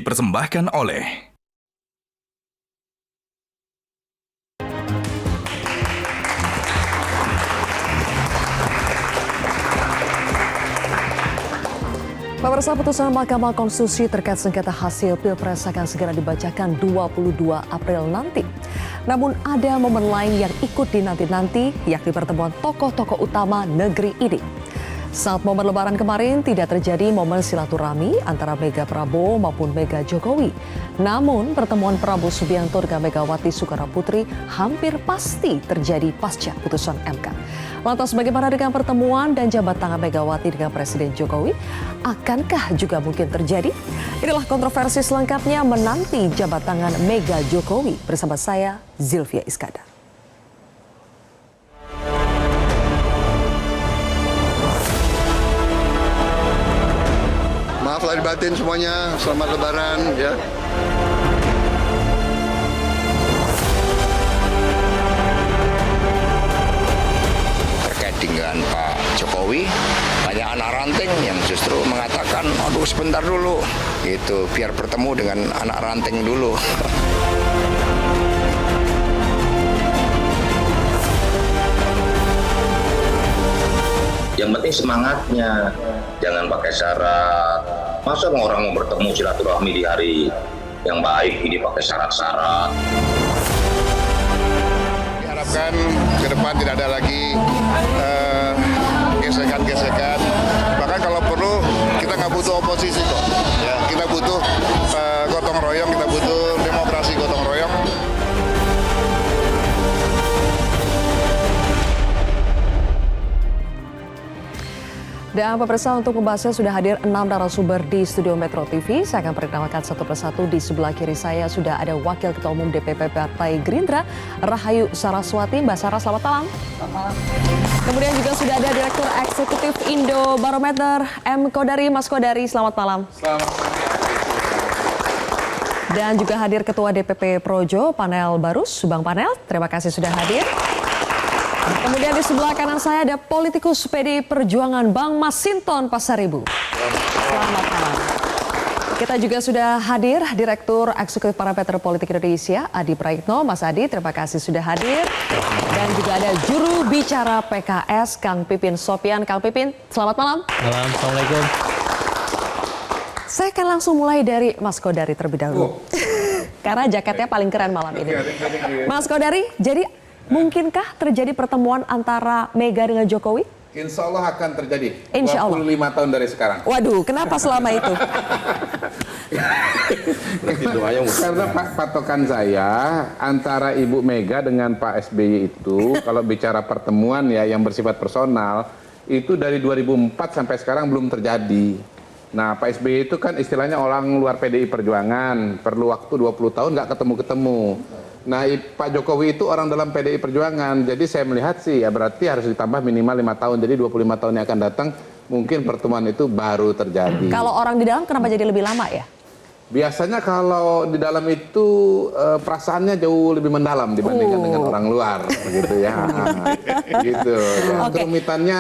dipersembahkan oleh Pemirsa, putusan Mahkamah Konstitusi terkait sengketa hasil Pilpres akan segera dibacakan 22 April nanti. Namun ada momen lain yang ikut dinanti-nanti, yakni pertemuan tokoh-tokoh utama negeri ini. Saat momen Lebaran kemarin tidak terjadi momen silaturahmi antara Mega Prabowo maupun Mega Jokowi. Namun pertemuan Prabowo Subianto dengan Megawati Soekarnoputri hampir pasti terjadi pasca putusan MK. Lantas bagaimana dengan pertemuan dan jabat tangan Megawati dengan Presiden Jokowi? Akankah juga mungkin terjadi? Inilah kontroversi selengkapnya menanti jabat tangan Mega Jokowi bersama saya Zilvia Iskandar. Maaf lahir batin semuanya, selamat Lebaran ya. Terkait dengan Pak Jokowi, banyak anak ranting yang justru mengatakan, aduh sebentar dulu, gitu, biar bertemu dengan anak ranting dulu. Yang penting semangatnya, jangan pakai syarat. Masa orang mau bertemu silaturahmi di hari yang baik ini pakai syarat-syarat. Diharapkan ke depan tidak ada lagi gesekan-gesekan. Bahkan kalau perlu kita nggak butuh oposisi kok. Ya, kita butuh gotong royong, kita butuh demokrasi gotong royong. Dan pemirsa, untuk membahasnya sudah hadir 6 narasumber di studio Metro TV. Saya akan perkenalkan satu persatu. Di sebelah kiri saya sudah ada Wakil Ketua Umum DPP Partai Gerindra, Rahayu Saraswati. Mbak Sarah, selamat malam. Selamat malam. Kemudian juga sudah ada Direktur Eksekutif Indo Barometer, M. Kodari. Mas Kodari, selamat malam. Selamat malam. Dan juga hadir Ketua DPP Projo, Panel Barus, Bang Panel. Terima kasih sudah hadir. Kemudian di sebelah kanan saya ada politikus PDI Perjuangan Bang Masinton Pasaribu. Selamat malam. Kita juga sudah hadir Direktur Eksekutif Parameter Politik Indonesia, Adi Praitno. Mas Adi, terima kasih sudah hadir. Dan juga ada juru bicara PKS, Kang Pipin Sopian. Kang Pipin, selamat malam. Malam, Assalamualaikum. Saya akan langsung mulai dari Mas Kodari terlebih dahulu. Karena jaketnya paling keren malam ini. Mas Kodari, jadi mungkinkah terjadi pertemuan antara Mega dengan Jokowi? Insya Allah akan terjadi. Insya Allah. 25 tahun dari sekarang. Waduh, kenapa selama itu? Karena patokan saya antara Ibu Mega dengan Pak SBY itu, kalau bicara pertemuan ya yang bersifat personal, itu dari 2004 sampai sekarang belum terjadi. Nah, Pak SBY itu kan istilahnya orang luar PDI Perjuangan, perlu waktu 20 tahun nggak ketemu-ketemu. Nah, Pak Jokowi itu orang dalam PDI Perjuangan, jadi saya melihat sih ya berarti harus ditambah minimal 5 tahun, jadi 25 tahun yang akan datang mungkin pertemuan itu baru terjadi. Kalau orang di dalam kenapa jadi lebih lama ya? Biasanya kalau di dalam itu perasaannya jauh lebih mendalam dibandingkan dengan orang luar, begitu ya. Gitu. Ya. Kerumitannya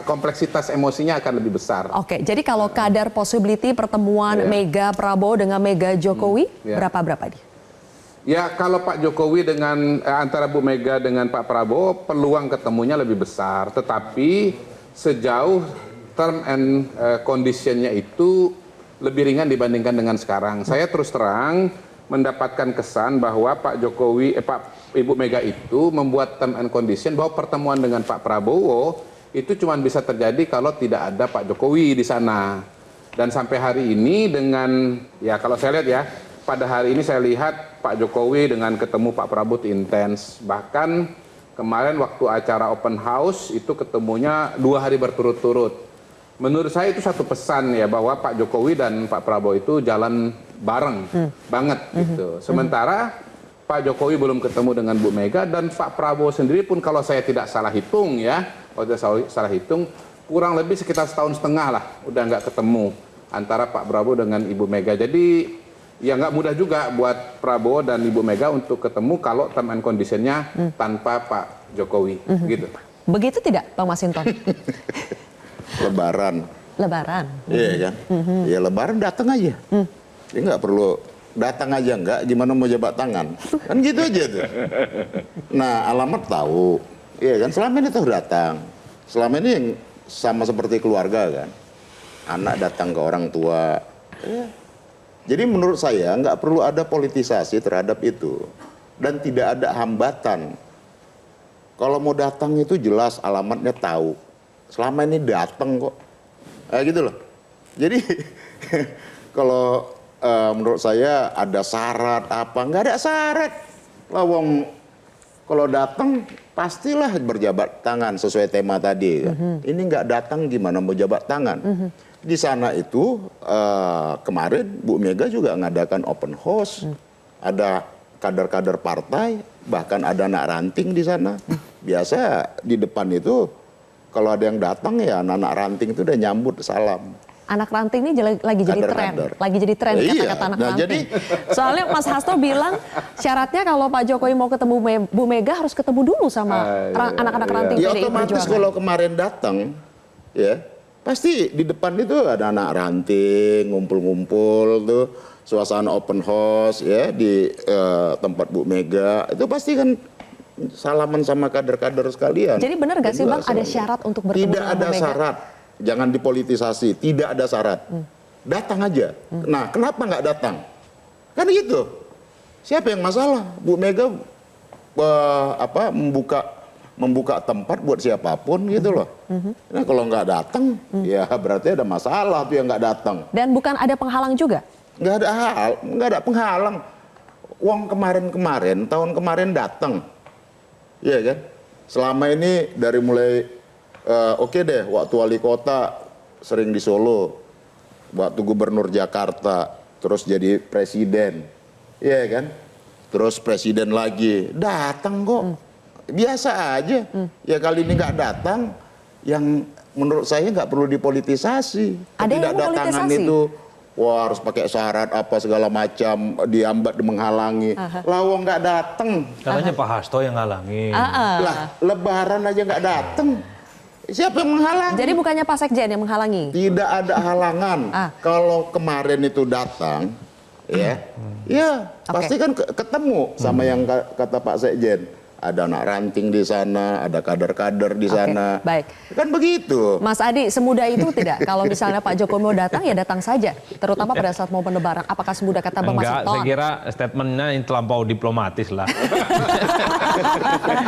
kompleksitas emosinya akan lebih besar. Oke, jadi kalau kadar possibility pertemuan Mega Prabowo dengan Mega Jokowi berapa dia? Ya, kalau Pak Jokowi dengan antara Bu Mega dengan Pak Prabowo peluang ketemunya lebih besar, tetapi sejauh term and conditionnya itu lebih ringan dibandingkan dengan sekarang. Saya terus terang mendapatkan kesan bahwa Pak Jokowi, Ibu Mega itu membuat term and condition bahwa pertemuan dengan Pak Prabowo itu cuma bisa terjadi kalau tidak ada Pak Jokowi di sana. Dan sampai hari ini dengan, ya kalau saya lihat ya, pada hari ini saya lihat Pak Jokowi dengan ketemu Pak Prabowo itu intens. Bahkan kemarin waktu acara open house itu ketemunya 2 hari berturut-turut. Menurut saya itu satu pesan ya bahwa Pak Jokowi dan Pak Prabowo itu jalan bareng banget gitu. Sementara Pak Jokowi belum ketemu dengan Bu Mega dan Pak Prabowo sendiri pun kalau saya tidak salah hitung ya, kalau tidak salah hitung kurang lebih sekitar 1,5 tahun lah udah nggak ketemu antara Pak Prabowo dengan Ibu Mega. Jadi ya nggak mudah juga buat Prabowo dan Ibu Mega untuk ketemu kalau term and condition-nya tanpa Pak Jokowi gitu. Begitu tidak, Bang Masinton? Lebaran. Lebaran. Iya kan? Ya Lebaran datang aja. Dia nggak perlu datang aja nggak, gimana mau jabat tangan. Kan gitu aja tuh. Nah, alamat tahu. Iya kan, selama ini tahu datang. Selama ini yang sama seperti keluarga kan. Anak datang ke orang tua. Ya. Jadi menurut saya nggak perlu ada politisasi terhadap itu. Dan tidak ada hambatan. Kalau mau datang itu jelas alamatnya tahu. Selama ini datang kok. Gitu loh. Jadi kalau menurut saya ada syarat apa? Nggak ada syarat. Lawang kalau datang pastilah berjabat tangan sesuai tema tadi. Ini nggak datang gimana mau jabat tangan? Di sana itu kemarin Bu Mega juga ngadakan open house. Ada kader-kader partai, bahkan ada anak ranting di sana. Biasa di depan itu kalau ada yang datang ya anak-anak ranting itu udah nyambut salam. Anak ranting ini lagi jadi tren, lagi jadi tren kata-kata anak ranting. Soalnya Mas Hasto bilang syaratnya kalau Pak Jokowi mau ketemu Bu Mega harus ketemu dulu sama anak-anak ranting ya, PDI otomatis Perjuangan. kalau kemarin datang, ya pasti di depan itu ada anak ranting, ngumpul-ngumpul tuh, suasana open house ya di tempat Bu Mega itu pasti kan salaman sama kader-kader sekalian. Jadi benar gak sih Bang ada syarat untuk bertemu tidak dengan ada Bu Mega? Syarat. Jangan dipolitisasi, tidak ada syarat. Datang aja. Nah, kenapa nggak datang? Kan gitu. Siapa yang masalah? Bu Mega membuka tempat buat siapapun gitu loh. Nah, kalau nggak datang, ya berarti ada masalah tuh yang nggak datang. Dan bukan ada penghalang juga? Nggak ada penghalang. Uang kemarin, tahun kemarin datang. Iya kan? Selama ini dari mulai oke deh, waktu wali kota sering di Solo, waktu gubernur Jakarta, terus jadi presiden, iya kan? Terus presiden lagi, datang kok, biasa aja. Ya kali ini nggak datang, yang menurut saya nggak perlu dipolitisasi. Ada yang tidak datangan mempolitisasi? itu, wah harus pakai syarat apa segala macam, dihambat, menghalangi. Lawang nggak datang. Katanya Pak Hasto yang ngalangin. Lah, lebaran aja nggak datang. Siapa yang menghalangi? Jadi bukannya Pak Sekjen yang menghalangi? Tidak ada halangan. Kalau kemarin itu datang, pasti kan ketemu sama yang kata Pak Sekjen. Ada anak ranting di sana, ada kader-kader di sana. Baik. Kan begitu. Mas Adi, semudah itu tidak? Kalau misalnya Pak Jokowi mau datang, ya datang saja. Terutama pada saat momen lebaran. Apakah semudah kata Bang Enggak, Masinton? saya kira statementnya yang terlampau diplomatis lah.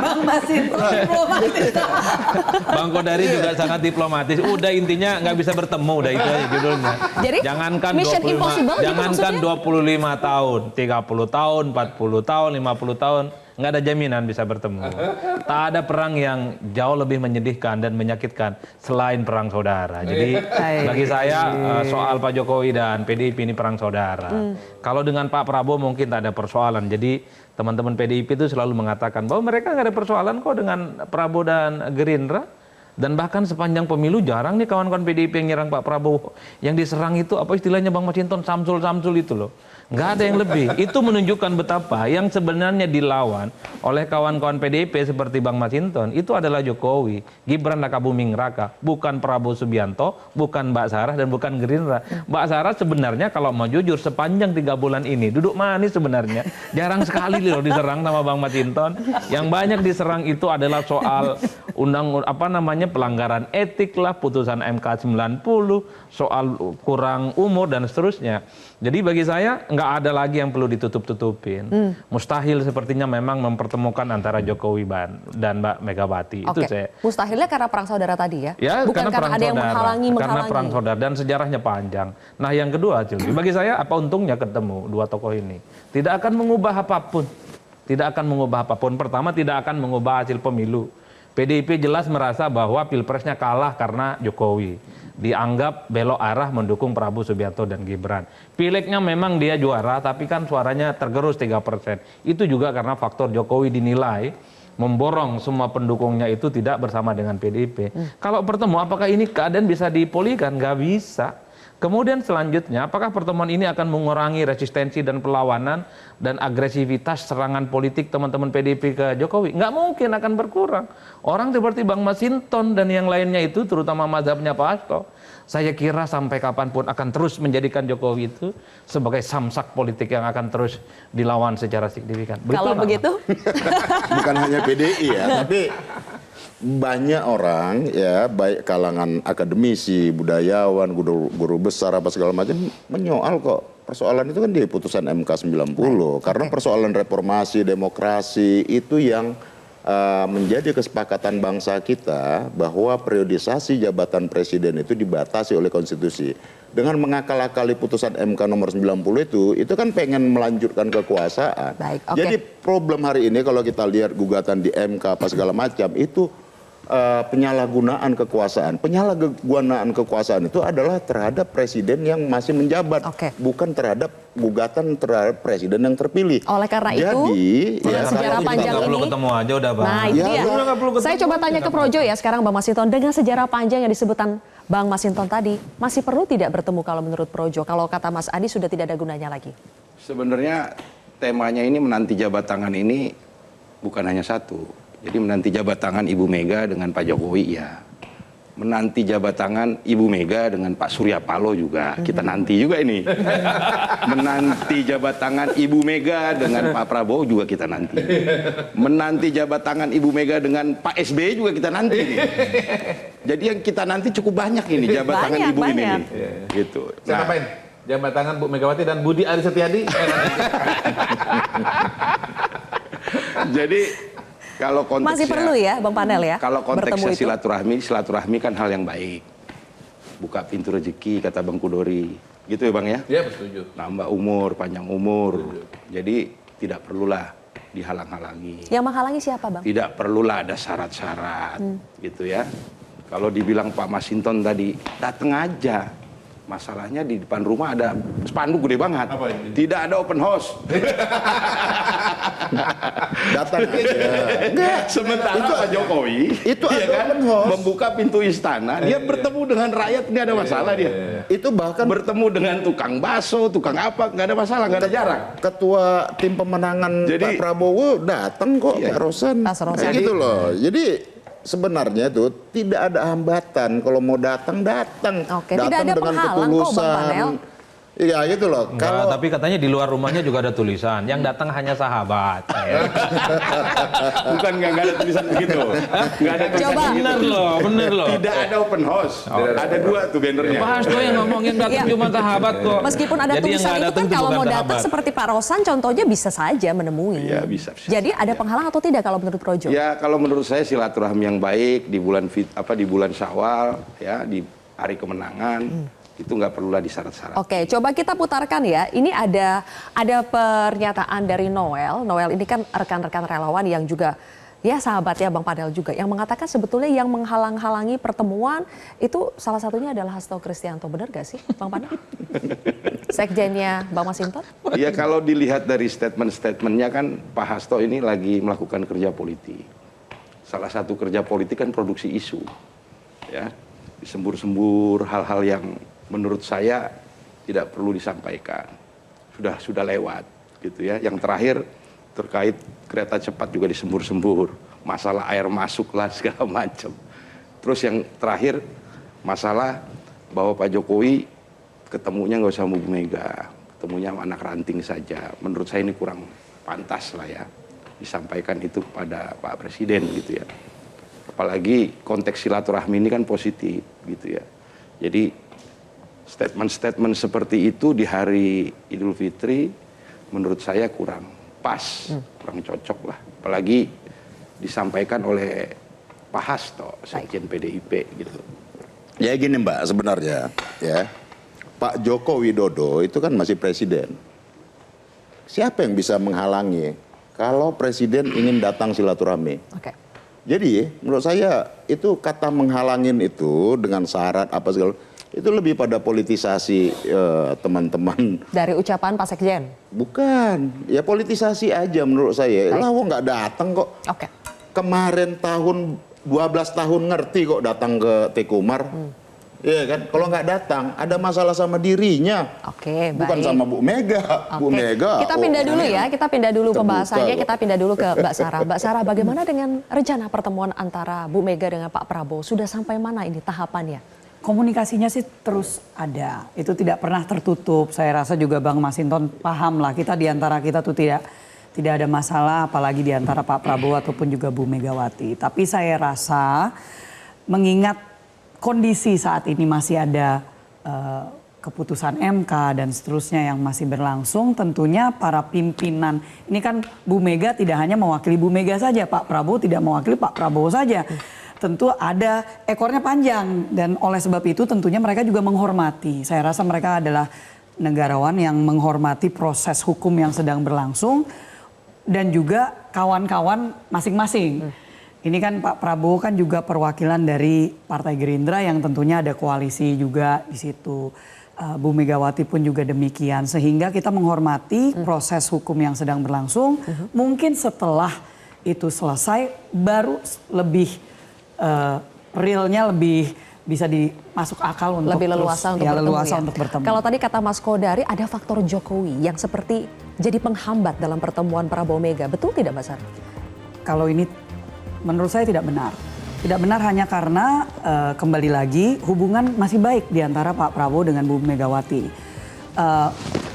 Bang Masinton diplomatis. Bang Kodari juga sangat diplomatis. Udah intinya nggak bisa bertemu, udah itu aja judulnya. Jadi, jangankan Mission Impossible gitu jangankan maksudnya? 25 tahun, 30 tahun, 40 tahun, 50 tahun. Nggak ada jaminan bisa bertemu. Tak ada perang yang jauh lebih menyedihkan dan menyakitkan selain perang saudara. Jadi bagi saya soal Pak Jokowi dan PDIP ini perang saudara. Kalau dengan Pak Prabowo mungkin tak ada persoalan. Jadi teman-teman PDIP itu selalu mengatakan bahwa mereka nggak ada persoalan kok dengan Prabowo dan Gerindra. Dan bahkan sepanjang pemilu jarang nih kawan-kawan PDIP yang nyerang Pak Prabowo. Yang diserang itu apa istilahnya Bang Masinton, Samsul-Samsul itu loh. Nggak ada yang lebih. Itu menunjukkan betapa yang sebenarnya dilawan oleh kawan-kawan PDIP seperti Bang Masinton itu adalah Jokowi, Gibran Rakabuming Raka, bukan Prabowo Subianto, bukan Mbak Sarah dan bukan Gerindra. Mbak Sarah sebenarnya kalau mau jujur sepanjang 3 bulan ini duduk manis sebenarnya. Jarang sekali loh diserang sama Bang Masinton. Yang banyak diserang itu adalah soal pelanggaran etik lah, putusan MK 90, soal kurang umur dan seterusnya. Jadi bagi saya nggak ada lagi yang perlu ditutup-tutupin. Mustahil sepertinya memang mempertemukan antara Jokowi dan Mbak Megawati. Itu saya. Mustahilnya karena perang saudara tadi ya? Ya, Bukan karena ada yang menghalangi. Karena perang saudara dan sejarahnya panjang. Nah yang kedua, Cilvi, bagi saya apa untungnya ketemu dua tokoh ini? Tidak akan mengubah apapun. Tidak akan mengubah apapun. Pertama, tidak akan mengubah hasil pemilu. PDIP jelas merasa bahwa pilpresnya kalah karena Jokowi. Dianggap belok arah mendukung Prabowo Subianto dan Gibran. Pilegnya memang dia juara, tapi kan suaranya tergerus 3%. Itu juga karena faktor Jokowi dinilai memborong semua pendukungnya itu tidak bersama dengan PDIP. Kalau bertemu, apakah ini keadaan bisa dipulihkan? Nggak bisa. Kemudian selanjutnya, apakah pertemuan ini akan mengurangi resistensi dan perlawanan dan agresivitas serangan politik teman-teman PDIP ke Jokowi? Nggak mungkin akan berkurang. Orang seperti Bang Masinton dan yang lainnya itu, terutama mazhabnya Pak Hasto, saya kira sampai kapanpun akan terus menjadikan Jokowi itu sebagai samsak politik yang akan terus dilawan secara signifikan. Kalau begitu? Bukan hanya PDI ya, tapi banyak orang ya, baik kalangan akademisi, budayawan, guru besar apa segala macam menyoal kok persoalan itu kan di putusan MK 90. Karena persoalan reformasi, demokrasi itu yang menjadi kesepakatan bangsa kita bahwa periodisasi jabatan presiden itu dibatasi oleh konstitusi. Dengan mengakal-akali putusan MK nomor 90 itu kan pengen melanjutkan kekuasaan. Baik, oke. Jadi problem hari ini kalau kita lihat gugatan di MK apa segala macam itu penyalahgunaan kekuasaan. Penyalahgunaan kekuasaan itu adalah terhadap presiden yang masih menjabat, Oke. bukan terhadap gugatan terhadap presiden yang terpilih. Oleh karena itu, jadi sejarah panjang nggak perlu ini. ketemu aja udah Bang. Nah, itu Ya, dia. udah nggak perlu ketemu Saya coba aja, tanya ke nggak Projo ya sekarang Bang Masinton, dengan sejarah panjang yang disebutkan Bang Masinton tadi, masih perlu tidak bertemu kalau menurut Projo? Kalau kata Mas Adi sudah tidak ada gunanya lagi. Sebenarnya temanya ini menanti jabat tangan ini bukan hanya satu. Jadi menanti jabat tangan Ibu Mega dengan Pak Jokowi ya. Menanti jabat tangan Ibu Mega dengan Pak Surya Paloh juga. Kita nanti juga ini. Menanti jabat tangan Ibu Mega dengan Pak Prabowo juga kita nanti. Menanti jabat tangan Ibu Mega dengan Pak SBY juga kita nanti. Jadi yang kita nanti cukup banyak ini jabat tangan Banyak, Ibu ini. banyak. Gitu. Saya ngapain? Jabat tangan Bu Megawati dan Budi Aris Setiadi. Jadi kalau konteksnya Masih perlu ya Bang Panel ya? Kalau bertemu konteksnya itu? silaturahmi kan hal yang baik. Buka pintu rezeki kata Bang Kudori. Gitu ya Bang ya? Ya, setuju. Nambah umur, panjang umur. Jadi tidak perlulah dihalang-halangi. Yang menghalangi siapa Bang? Tidak perlulah ada syarat-syarat gitu ya. Kalau dibilang Pak Masinton tadi, datang aja. Masalahnya di depan rumah ada spanduk gede banget. Apa ini? Tidak ada open house. Datang aja. Sementara Pak Jokowi itu ya ada kan, open house. membuka pintu istana, dia bertemu dengan rakyat nggak ada masalah dia. Itu bahkan Bertemu dengan tukang bakso, tukang apa nggak ada masalah, nggak ada jarak. ketua tim pemenangan Jadi- Pak Prabowo datang kok Iya. Pak Rosan. Pak Rosan. Kayak gitu loh. Jadi sebenarnya tuh tidak ada hambatan kalau mau datang. Oke, tidak Datang ada dengan penghalang kok, Bang ketulusan. Panel. Iya gitu loh. Enggak, tapi katanya di luar rumahnya juga ada tulisan, yang datang hanya sahabat. Bukan nggak ada tulisan begitu. Nggak ada tulisan Coba. begitu. Bener loh. Tidak ada open house. Ada dua tuh bannernya. Pak Hasto yang ngomong yang datang Iya. cuma sahabat kok. Meskipun ada Jadi yang tulisan nggak itu datang kan kalau bukan mau datang sahabat. seperti Pak Rosan contohnya bisa saja menemui. Iya, bisa. Jadi ada penghalang atau tidak kalau menurut Projo? Ya kalau menurut saya silaturahmi yang baik di bulan Syawal ya, di hari kemenangan itu nggak perlulah disyarat-syarat. Oke, coba kita putarkan ya. Ini ada pernyataan dari Noel. Noel ini kan rekan-rekan relawan yang juga ya sahabat ya Bang Panel juga, yang mengatakan sebetulnya yang menghalang-halangi pertemuan itu salah satunya adalah Hasto Kristianto. Benar gak sih Bang Panel? Sekjennya Bang Masinton? Ya kalau dilihat dari statement-statementnya kan Pak Hasto ini lagi melakukan kerja politik. Salah satu kerja politik kan produksi isu, ya, disembur-sembur hal-hal yang menurut saya tidak perlu disampaikan, sudah lewat, gitu ya. Yang terakhir terkait kereta cepat juga disembur-sembur, masalah air masuk lah segala macam. Terus yang terakhir masalah bahwa Pak Jokowi ketemunya nggak usah sama Bu Mega, ketemunya sama anak ranting saja. Menurut saya ini kurang pantas lah ya disampaikan itu pada Pak Presiden gitu ya. Apalagi konteks silaturahmi ini kan positif gitu ya. Jadi statement-statement seperti itu di hari Idul Fitri menurut saya kurang pas, kurang cocok lah. Apalagi disampaikan oleh Pak Hasto, Sekjen PDIP gitu. Ya gini Mbak sebenarnya ya. Pak Joko Widodo itu kan masih presiden. Siapa yang bisa menghalangi kalau presiden ingin datang silaturahmi? Oke. Jadi menurut saya itu kata menghalangin itu dengan syarat apa segala itu lebih pada politisasi teman-teman. Dari ucapan Pak Sekjen? Bukan, ya politisasi aja menurut saya. Lah wong nggak datang kok. Oke. Kemarin 12 tahun ngerti kok datang ke Tekomar. Iya kan? Kalau nggak datang, ada masalah sama dirinya. Oke, Bukan baik. sama Bu Mega. Bu Oke. Mega. Kita pindah dulu ya, kita pindah dulu Terbuka pembahasannya, kok. kita pindah dulu ke Mbak Sarah. Mbak Sarah, bagaimana dengan rencana pertemuan antara Bu Mega dengan Pak Prabowo? Sudah sampai mana ini tahapannya? Komunikasinya sih terus ada, itu tidak pernah tertutup. Saya rasa juga Bang Masinton paham lah, kita di antara kita tuh tidak ada masalah, apalagi di antara Pak Prabowo ataupun juga Bu Megawati. Tapi saya rasa mengingat kondisi saat ini masih ada keputusan MK dan seterusnya yang masih berlangsung, tentunya para pimpinan, ini kan Bu Mega tidak hanya mewakili Bu Mega saja, Pak Prabowo tidak mewakili Pak Prabowo saja. Tentu ada ekornya panjang dan oleh sebab itu tentunya mereka juga menghormati. Saya rasa mereka adalah negarawan yang menghormati proses hukum yang sedang berlangsung dan juga kawan-kawan masing-masing. Ini kan Pak Prabowo kan juga perwakilan dari Partai Gerindra yang tentunya ada koalisi juga di situ. Bu Megawati pun juga demikian. Sehingga kita menghormati proses hukum yang sedang berlangsung. Mungkin setelah itu selesai baru lebih realnya lebih bisa dimasuk akal untuk Lebih leluasa untuk bertemu leluasa ya. untuk bertemu. Kalau tadi kata Mas Kodari ada faktor Jokowi yang seperti jadi penghambat dalam pertemuan Prabowo Mega. Betul tidak Mbak Sarah? Kalau ini menurut saya tidak benar. Tidak benar hanya karena kembali lagi hubungan masih baik di antara Pak Prabowo dengan Bu Megawati.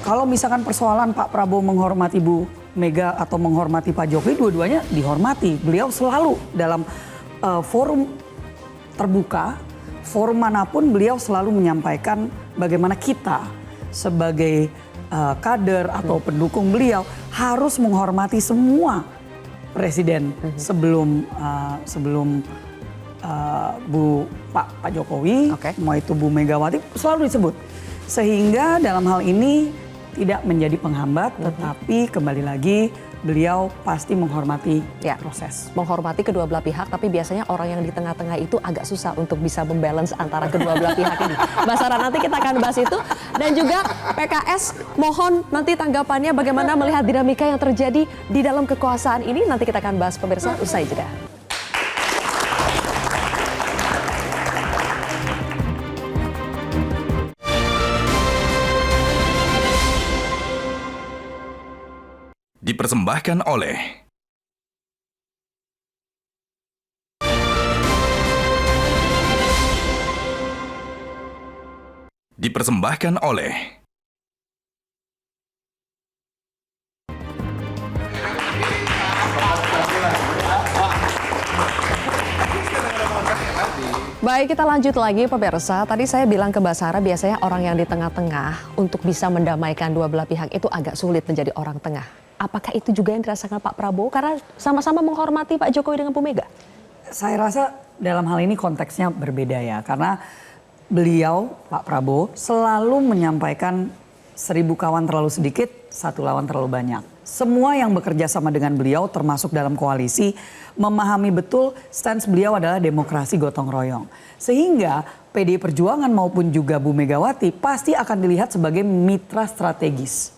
Kalau misalkan persoalan Pak Prabowo menghormati Bu Mega atau menghormati Pak Jokowi, dua-duanya dihormati. Beliau selalu dalam forum terbuka, forum manapun beliau selalu menyampaikan bagaimana kita sebagai kader atau pendukung beliau harus menghormati semua presiden sebelum Pak Jokowi, mau itu Bu Megawati selalu disebut. Sehingga dalam hal ini tidak menjadi penghambat, tetapi kembali lagi beliau pasti menghormati proses. Menghormati kedua belah pihak, tapi biasanya orang yang di tengah-tengah itu agak susah untuk bisa membalance antara kedua belah pihak ini. Mbak Sarah, nanti kita akan bahas itu. Dan juga PKS, mohon nanti tanggapannya bagaimana melihat dinamika yang terjadi di dalam kekuasaan ini. Nanti kita akan bahas pemirsa, usai jeda. Dipersembahkan oleh Baik, kita lanjut lagi pemirsa. Tadi saya bilang ke Mbak Sarah, biasanya orang yang di tengah-tengah untuk bisa mendamaikan dua belah pihak itu agak sulit menjadi orang tengah. Apakah itu juga yang dirasakan Pak Prabowo karena sama-sama menghormati Pak Jokowi dengan Bu Mega? Saya rasa dalam hal ini konteksnya berbeda ya, karena beliau Pak Prabowo selalu menyampaikan 1000 kawan terlalu sedikit, 1 lawan terlalu banyak. Semua yang bekerja sama dengan beliau termasuk dalam koalisi memahami betul stance beliau adalah demokrasi gotong royong. Sehingga PDI Perjuangan maupun juga Bu Megawati pasti akan dilihat sebagai mitra strategis.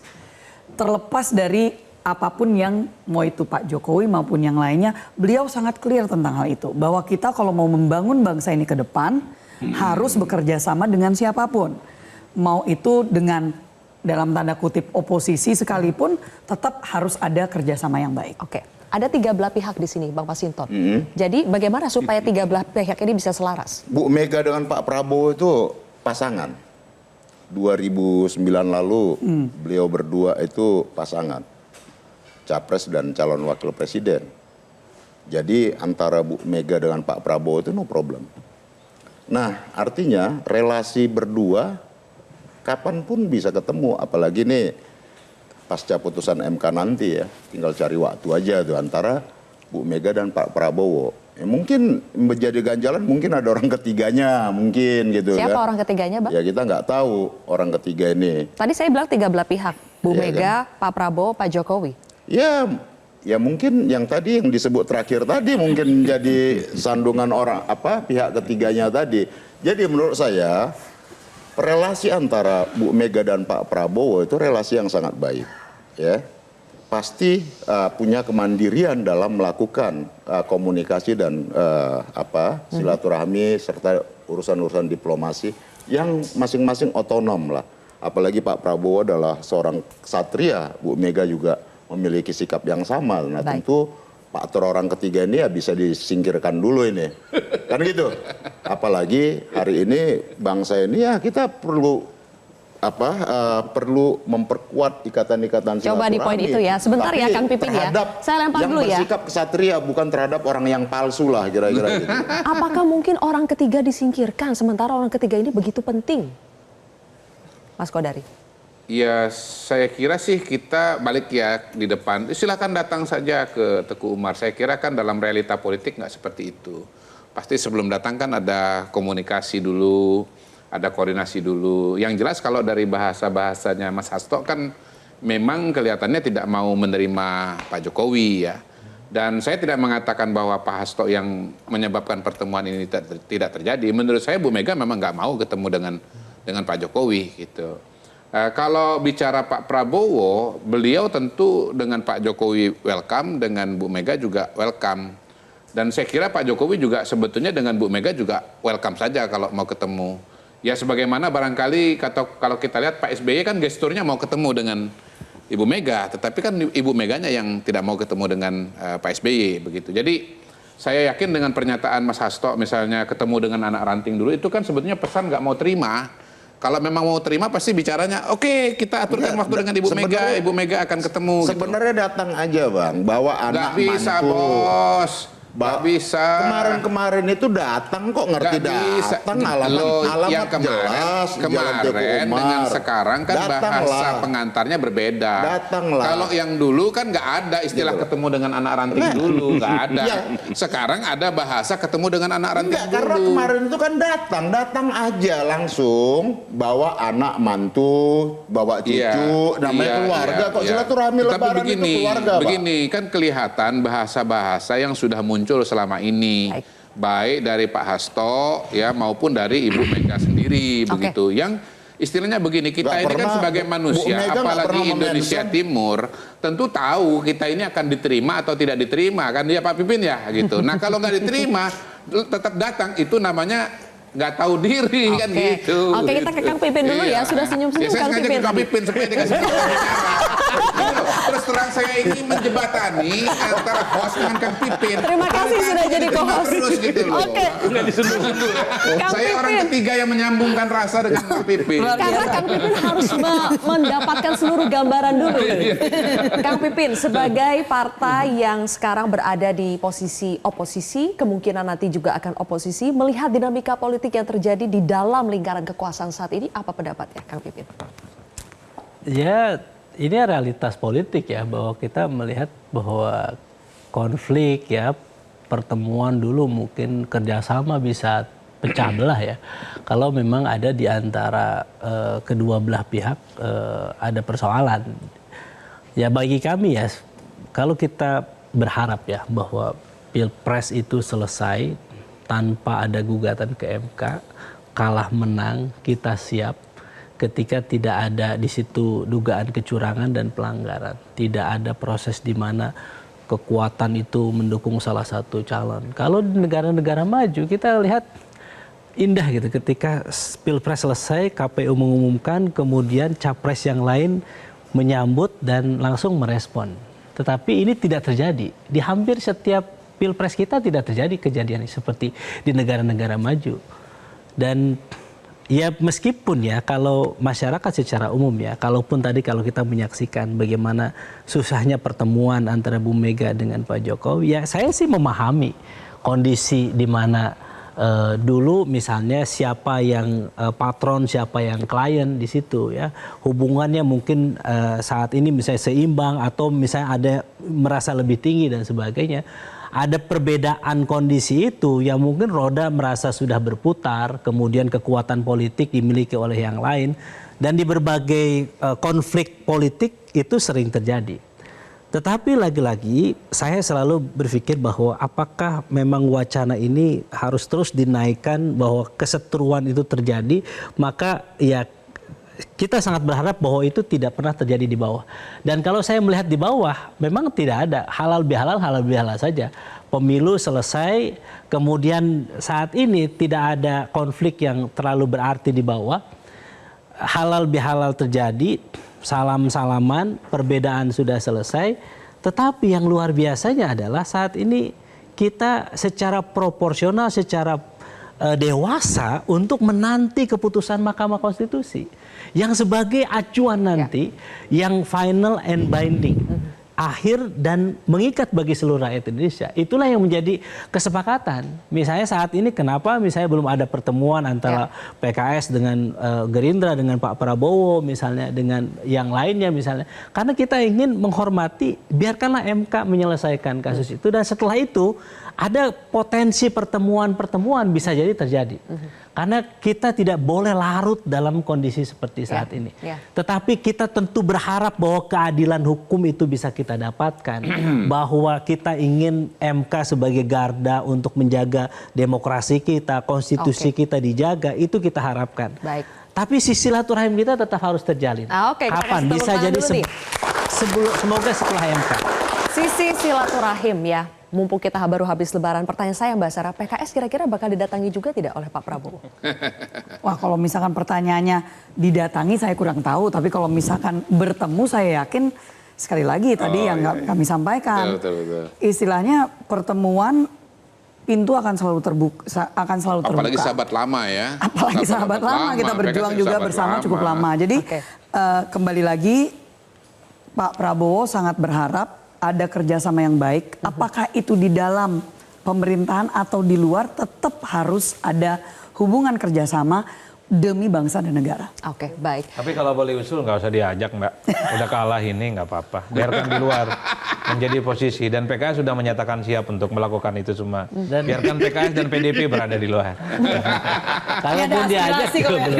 Terlepas dari apapun yang mau itu Pak Jokowi maupun yang lainnya, beliau sangat clear tentang hal itu. Bahwa kita kalau mau membangun bangsa ini ke depan harus bekerja sama dengan siapapun. Mau itu dengan dalam tanda kutip oposisi sekalipun tetap harus ada kerjasama yang baik. Oke, ada 3 belah pihak di sini Bang Masinton. Jadi bagaimana supaya 3 belah pihak ini bisa selaras? Bu Mega dengan Pak Prabowo itu pasangan. 2009 lalu beliau berdua itu pasangan. Capres dan calon wakil presiden. Jadi antara Bu Mega dengan Pak Prabowo itu no problem. Nah, artinya relasi berdua kapanpun bisa ketemu, apalagi nih pasca putusan MK nanti ya, tinggal cari waktu aja tuh antara Bu Mega dan Pak Prabowo. Ya, mungkin menjadi ganjalan, mungkin ada orang ketiganya, mungkin gitu. Siapa kan. orang ketiganya, Bang? Ya kita nggak tahu orang ketiga ini. Tadi saya bilang 3 belah pihak, Bu Ya, Mega, Pak Prabowo, Pak Jokowi. Ya mungkin yang tadi yang disebut terakhir tadi mungkin menjadi sandungan orang pihak ketiganya tadi. Jadi menurut saya relasi antara Bu Mega dan Pak Prabowo itu relasi yang sangat baik, ya. Pasti punya kemandirian dalam melakukan komunikasi dan silaturahmi serta urusan-urusan diplomasi yang masing-masing otonom lah. Apalagi Pak Prabowo adalah seorang ksatria, Bu Mega juga memiliki sikap yang sama. Nah tentu faktor orang ketiga ini ya bisa disingkirkan dulu ini. Kan gitu. Apalagi hari ini bangsa ini ya kita perlu perlu memperkuat ikatan-ikatan silaturahmi. Coba di poin itu ya. Sebentar ya Kang Pipin ya. Saya lempar dulu ya. Yang bersikap ksatria bukan terhadap orang yang palsu lah kira-kira gitu. Apakah mungkin orang ketiga disingkirkan sementara orang ketiga ini begitu penting? Mas Kodari. Ya, saya kira sih kita balik ya di depan. Silakan datang saja ke Teguh Umar. Saya kira kan dalam realita politik nggak seperti itu. Pasti sebelum datang kan ada komunikasi dulu, ada koordinasi dulu. Yang jelas kalau dari bahasa-bahasanya Mas Hasto kan memang kelihatannya tidak mau menerima Pak Jokowi ya. Dan saya tidak mengatakan bahwa Pak Hasto yang menyebabkan pertemuan ini tidak terjadi. Menurut saya Bu Mega memang nggak mau ketemu dengan Pak Jokowi gitu. Kalau bicara Pak Prabowo, beliau tentu dengan Pak Jokowi welcome, dengan Bu Mega juga welcome. Dan saya kira Pak Jokowi juga sebetulnya dengan Bu Mega juga welcome saja kalau mau ketemu. Ya sebagaimana barangkali kalau kita lihat Pak SBY kan gesturnya mau ketemu dengan Ibu Mega, tetapi kan Ibu Meganya yang tidak mau ketemu dengan Pak SBY begitu. Jadi saya yakin dengan pernyataan Mas Hasto misalnya ketemu dengan anak ranting dulu itu kan sebetulnya pesan nggak mau terima. Kalau memang mau terima pasti bicaranya, oke kita aturkan waktu dengan Ibu Mega akan ketemu. Sebenarnya gitu. Datang aja Bang, bawa anak mantu. Gak bisa bos. Gak bisa. Kemarin itu datang kok ngerti datang alamat yang jelas. Kemarin dengan sekarang kan bahasa pengantarnya berbeda. Datanglah. Kalau yang dulu kan nggak ada istilah ketemu dengan anak ranting dulu, nggak ada. Sekarang ada bahasa ketemu dengan anak ranting dulu. Karena kemarin itu kan datang aja langsung bawa anak mantu, bawa cucu, namanya keluarga. Kok silaturahmi lebaran itu keluarga, Pak? Begini kan kelihatan bahasa-bahasa yang sudah muncul selama ini, baik dari Pak Hasto ya maupun dari Ibu Mega sendiri begitu. Yang istilahnya begini, kita ini kan sebagai manusia, apalagi Indonesia Timur, tentu tahu kita ini akan diterima atau tidak diterima kan ya Pak Pipin ya gitu. Nah kalau nggak diterima tetap datang itu namanya nggak tahu diri kan gitu. Oke, kita ke Kang Pipin dulu ya. Sudah senyum-senyum Kang Pipin. Kang Pipin supaya dikasih terus terang saya ini menjebatani antara host dengan Kang Pipin. Terima kasih sudah jadi co-host. Gitu Oke. Nggak disuruh-suruh. Saya orang ketiga yang menyambungkan rasa dengan Kang Pipin. Karena Kang Pipin harus mendapatkan seluruh gambaran dulu. Kang Pipin sebagai partai yang sekarang berada di posisi oposisi, kemungkinan nanti juga akan oposisi, melihat dinamika politik yang terjadi di dalam lingkaran kekuasaan saat ini, apa pendapatnya Kang Pipin? Ya, ini realitas politik ya, bahwa kita melihat bahwa konflik ya, pertemuan dulu mungkin kerjasama bisa pecah belah ya. Kalau memang ada di antara kedua belah pihak ada persoalan. Ya bagi kami ya, kalau kita berharap ya bahwa Pilpres itu selesai tanpa ada gugatan ke MK, kalah menang, kita siap ketika tidak ada di situ dugaan kecurangan dan pelanggaran. Tidak ada proses di mana kekuatan itu mendukung salah satu calon. Kalau di negara-negara maju kita lihat indah gitu ketika Pilpres selesai, KPU mengumumkan, kemudian capres yang lain menyambut dan langsung merespon. Tetapi ini tidak terjadi. Di hampir setiap Pilpres kita tidak terjadi kejadian seperti di negara-negara maju. Dan ya meskipun ya kalau masyarakat secara umum ya, kalaupun tadi kalau kita menyaksikan bagaimana susahnya pertemuan antara Bu Mega dengan Pak Jokowi, ya saya sih memahami kondisi di mana dulu misalnya siapa yang patron, siapa yang klien di situ ya. Hubungannya mungkin saat ini misalnya seimbang atau misalnya ada merasa lebih tinggi dan sebagainya. Ada perbedaan kondisi itu yang mungkin roda merasa sudah berputar, kemudian kekuatan politik dimiliki oleh yang lain, dan di berbagai konflik politik itu sering terjadi. Tetapi lagi-lagi saya selalu berpikir bahwa apakah memang wacana ini harus terus dinaikkan bahwa keseteruan itu terjadi, maka ya kita sangat berharap bahwa itu tidak pernah terjadi di bawah. Dan kalau saya melihat di bawah, memang tidak ada halal bihalal saja. pemilu selesai, kemudian saat ini tidak ada konflik yang terlalu berarti di bawah, halal bihalal terjadi, salam-salaman, perbedaan sudah selesai, tetapi yang luar biasanya adalah saat ini kita secara proporsional, secara dewasa untuk menanti keputusan Mahkamah Konstitusi yang sebagai acuan nanti yang final and binding, akhir dan mengikat bagi seluruh rakyat Indonesia. Itulah yang menjadi kesepakatan. Misalnya saat ini kenapa misalnya belum ada pertemuan antara PKS dengan Gerindra, dengan Pak Prabowo misalnya, dengan yang lainnya misalnya. Karena kita ingin menghormati, biarkanlah MK menyelesaikan kasus itu, dan setelah itu ada potensi pertemuan-pertemuan bisa jadi terjadi. Karena kita tidak boleh larut dalam kondisi seperti saat ini. Tetapi kita tentu berharap bahwa keadilan hukum itu bisa kita dapatkan. Bahwa kita ingin MK sebagai garda untuk menjaga demokrasi kita, konstitusi kita dijaga, itu kita harapkan. Baik. Tapi silaturahim kita tetap harus terjalin. Kapan? Bisa jadi semoga setelah MK. Sisi silaturahim ya. Mumpung kita baru habis lebaran, pertanyaan saya Mbak Sarah, PKS kira-kira bakal didatangi juga tidak oleh Pak Prabowo? Wah, kalau misalkan pertanyaannya didatangi saya kurang tahu, tapi kalau misalkan bertemu saya yakin sekali lagi tadi yang kami sampaikan. Betul. Istilahnya pertemuan pintu akan selalu terbuka, Apalagi sahabat lama ya. Apalagi sahabat lama, kita berjuang juga bersama cukup lama. Jadi kembali lagi Pak Prabowo sangat berharap ada kerjasama yang baik. Apakah itu di dalam pemerintahan atau di luar, tetap harus ada hubungan kerjasama demi bangsa dan negara. Oke, baik. Tapi kalau boleh usul nggak usah diajak, Mbak. Udah kalah ini nggak apa-apa. Biarkan di luar menjadi posisi, dan PKS sudah menyatakan siap untuk melakukan itu semua. Dan biarkan PKS dan PDP berada di luar. Kalaupun diajak juga belum.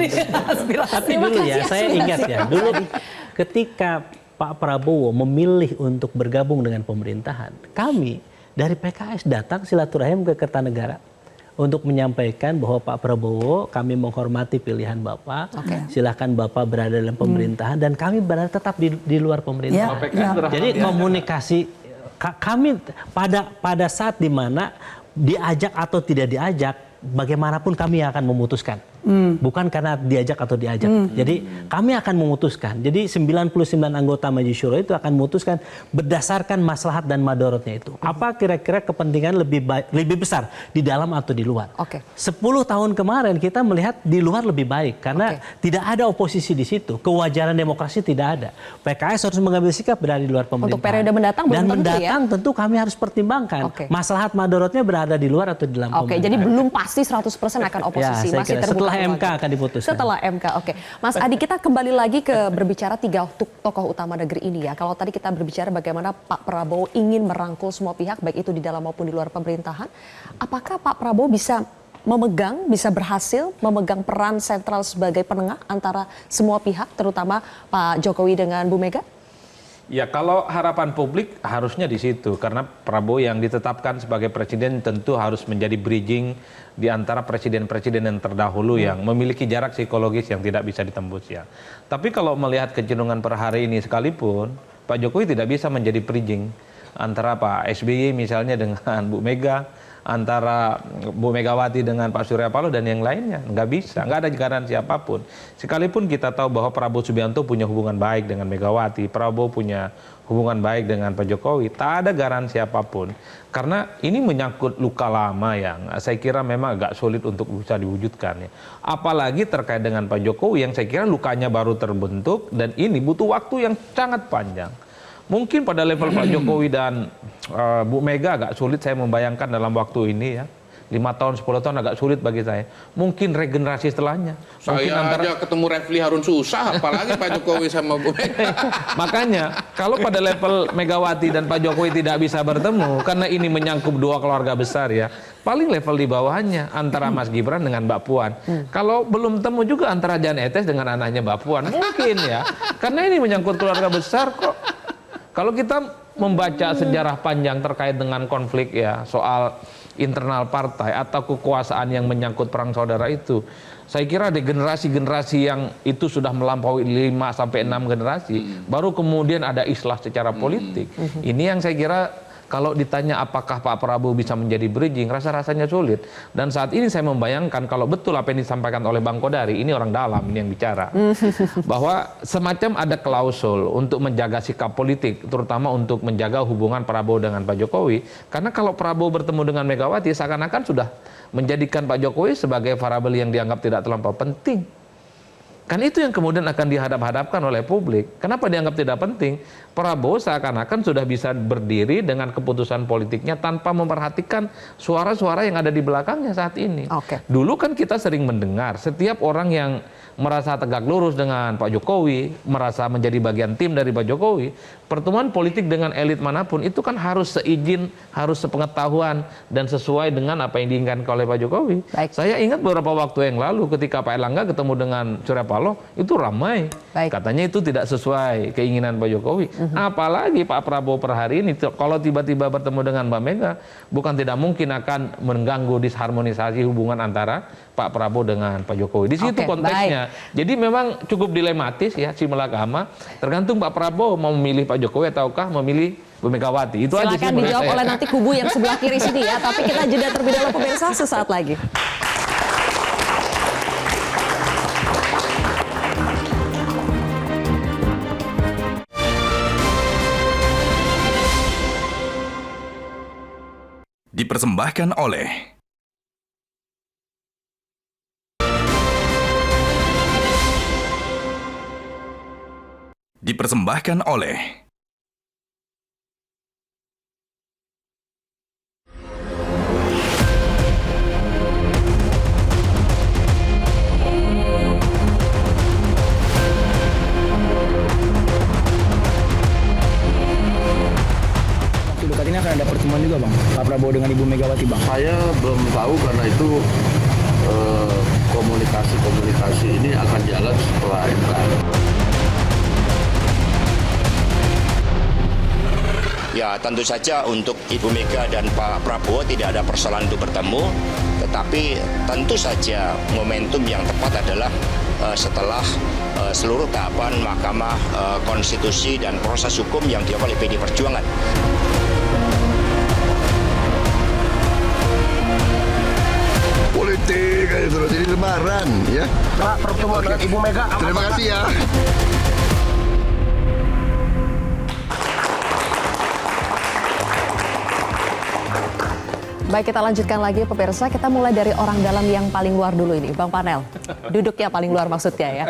Tapi dulu ya, saya ingat ya, dulu ketika Pak Prabowo memilih untuk bergabung dengan pemerintahan, kami dari PKS datang silaturahim ke Kertanegara untuk menyampaikan bahwa Pak Prabowo, kami menghormati pilihan Bapak, silahkan Bapak berada dalam pemerintahan, dan kami berada tetap di luar pemerintahan. Jadi komunikasi kami pada saat dimana diajak atau tidak diajak, bagaimanapun kami akan memutuskan. Bukan karena diajak atau diajak. Jadi kami akan memutuskan. Jadi 99 anggota Majelis Syuro itu akan memutuskan berdasarkan maslahat dan madorotnya itu. Apa kira-kira kepentingan lebih besar di dalam atau di luar. 10 tahun kemarin kita melihat di luar lebih baik karena tidak ada oposisi di situ. Kewajaran demokrasi tidak ada. PKS harus mengambil sikap berada di luar pemerintahan. Untuk periode mendatang belum tentu ya. Dan mendatang tentu kami harus pertimbangkan maslahat madorotnya berada di luar atau di dalam pemerintahan. Jadi belum pasti 100% akan oposisi. Ya, masih terbuka. Setelah MK akan diputuskan. Setelah MK, Mas Adi, kita kembali lagi ke berbicara 3 tokoh utama negeri ini ya. Kalau tadi kita berbicara bagaimana Pak Prabowo ingin merangkul semua pihak, baik itu di dalam maupun di luar pemerintahan. Apakah Pak Prabowo bisa berhasil memegang peran sentral sebagai penengah antara semua pihak, terutama Pak Jokowi dengan Bu Mega? Ya, kalau harapan publik harusnya di situ, karena Prabowo yang ditetapkan sebagai presiden tentu harus menjadi bridging di antara presiden-presiden yang terdahulu yang memiliki jarak psikologis yang tidak bisa ditembus ya. Tapi kalau melihat kecenderungan per hari ini sekalipun, Pak Jokowi tidak bisa menjadi bridging antara Pak SBY misalnya dengan Bu Mega, antara Bu Megawati dengan Pak Surya Paloh dan yang lainnya. Nggak bisa, nggak ada garansi apapun. Sekalipun kita tahu bahwa Prabowo Subianto punya hubungan baik dengan Megawati, Prabowo punya hubungan baik dengan Pak Jokowi, tak ada garansi apapun. Karena ini menyangkut luka lama yang saya kira memang agak sulit untuk bisa diwujudkan. Ya. Apalagi terkait dengan Pak Jokowi yang saya kira lukanya baru terbentuk dan ini butuh waktu yang sangat panjang. Mungkin pada level Pak Jokowi dan Bu Mega agak sulit saya membayangkan dalam waktu ini ya. 5 tahun, 10 tahun agak sulit bagi saya. Mungkin regenerasi setelahnya. Mungkin Saya aja ketemu Refli Harun susah, apalagi Pak Jokowi sama Bu Mega. Makanya, kalau pada level Megawati dan Pak Jokowi tidak bisa bertemu, karena ini menyangkut 2 keluarga besar ya, paling level di bawahnya, antara Mas Gibran dengan Mbak Puan. Kalau belum temu juga antara Jan Etes dengan anaknya Mbak Puan, mungkin ya. Karena ini menyangkut keluarga besar kok. Kalau kita membaca sejarah panjang terkait dengan konflik ya, soal internal partai atau kekuasaan yang menyangkut perang saudara itu, saya kira ada generasi-generasi yang itu sudah melampaui 5 sampai 6 generasi, baru kemudian ada islah secara politik. Ini yang saya kira kalau ditanya apakah Pak Prabowo bisa menjadi bridging, rasa-rasanya sulit. Dan saat ini saya membayangkan kalau betul apa yang disampaikan oleh Bang Kodari, ini orang dalam ini yang bicara, bahwa semacam ada klausul untuk menjaga sikap politik, terutama untuk menjaga hubungan Prabowo dengan Pak Jokowi. Karena kalau Prabowo bertemu dengan Megawati, seakan-akan sudah menjadikan Pak Jokowi sebagai variabel yang dianggap tidak terlampau penting. Kan itu yang kemudian akan dihadap-hadapkan oleh publik. Kenapa dianggap tidak penting? Prabowo seakan-akan sudah bisa berdiri dengan keputusan politiknya tanpa memperhatikan suara-suara yang ada di belakangnya saat ini. Dulu kan kita sering mendengar setiap orang yang merasa tegak lurus dengan Pak Jokowi, merasa menjadi bagian tim dari Pak Jokowi, pertemuan politik dengan elit manapun itu kan harus seizin, harus sepengetahuan dan sesuai dengan apa yang diinginkan oleh Pak Jokowi. Saya ingat beberapa waktu yang lalu ketika Pak Erlangga ketemu dengan Surya Paloh, itu ramai. Katanya itu tidak sesuai keinginan Pak Jokowi. Apalagi Pak Prabowo per hari ini, kalau tiba-tiba bertemu dengan Mbak Mega, bukan tidak mungkin akan mengganggu disharmonisasi hubungan antara Pak Prabowo dengan Pak Jokowi. Di situ konteksnya. Jadi memang cukup dilematis ya, si Melagama. Tergantung Pak Prabowo mau memilih Pak Jokowi ataukah memilih Bu Megawati. Itu aja sih. Silakan dijawab oleh nanti kubu yang sebelah kiri sini ya. Tapi kita jeda terlebih dahulu pemirsa, sesaat lagi. Dipersembahkan oleh dekat ini akan ada pertemuan juga Bang, Pak Prabowo dengan Ibu Megawati Bang? Saya belum tahu karena itu komunikasi ini akan jalan setelah MK. Ya tentu saja untuk Ibu Mega dan Pak Prabowo tidak ada persoalan untuk bertemu, tetapi tentu saja momentum yang tepat adalah setelah seluruh tahapan Mahkamah Konstitusi dan proses hukum yang dilakukan oleh PD Perjuangan. Politik terus ini lebaran ya. Pak, pertemuan dengan Ibu Mega. Terima kasih ya. Baik, kita lanjutkan lagi pemirsa. Kita mulai dari orang dalam yang paling luar dulu ini, Bang Panel. Duduknya paling luar maksudnya ya.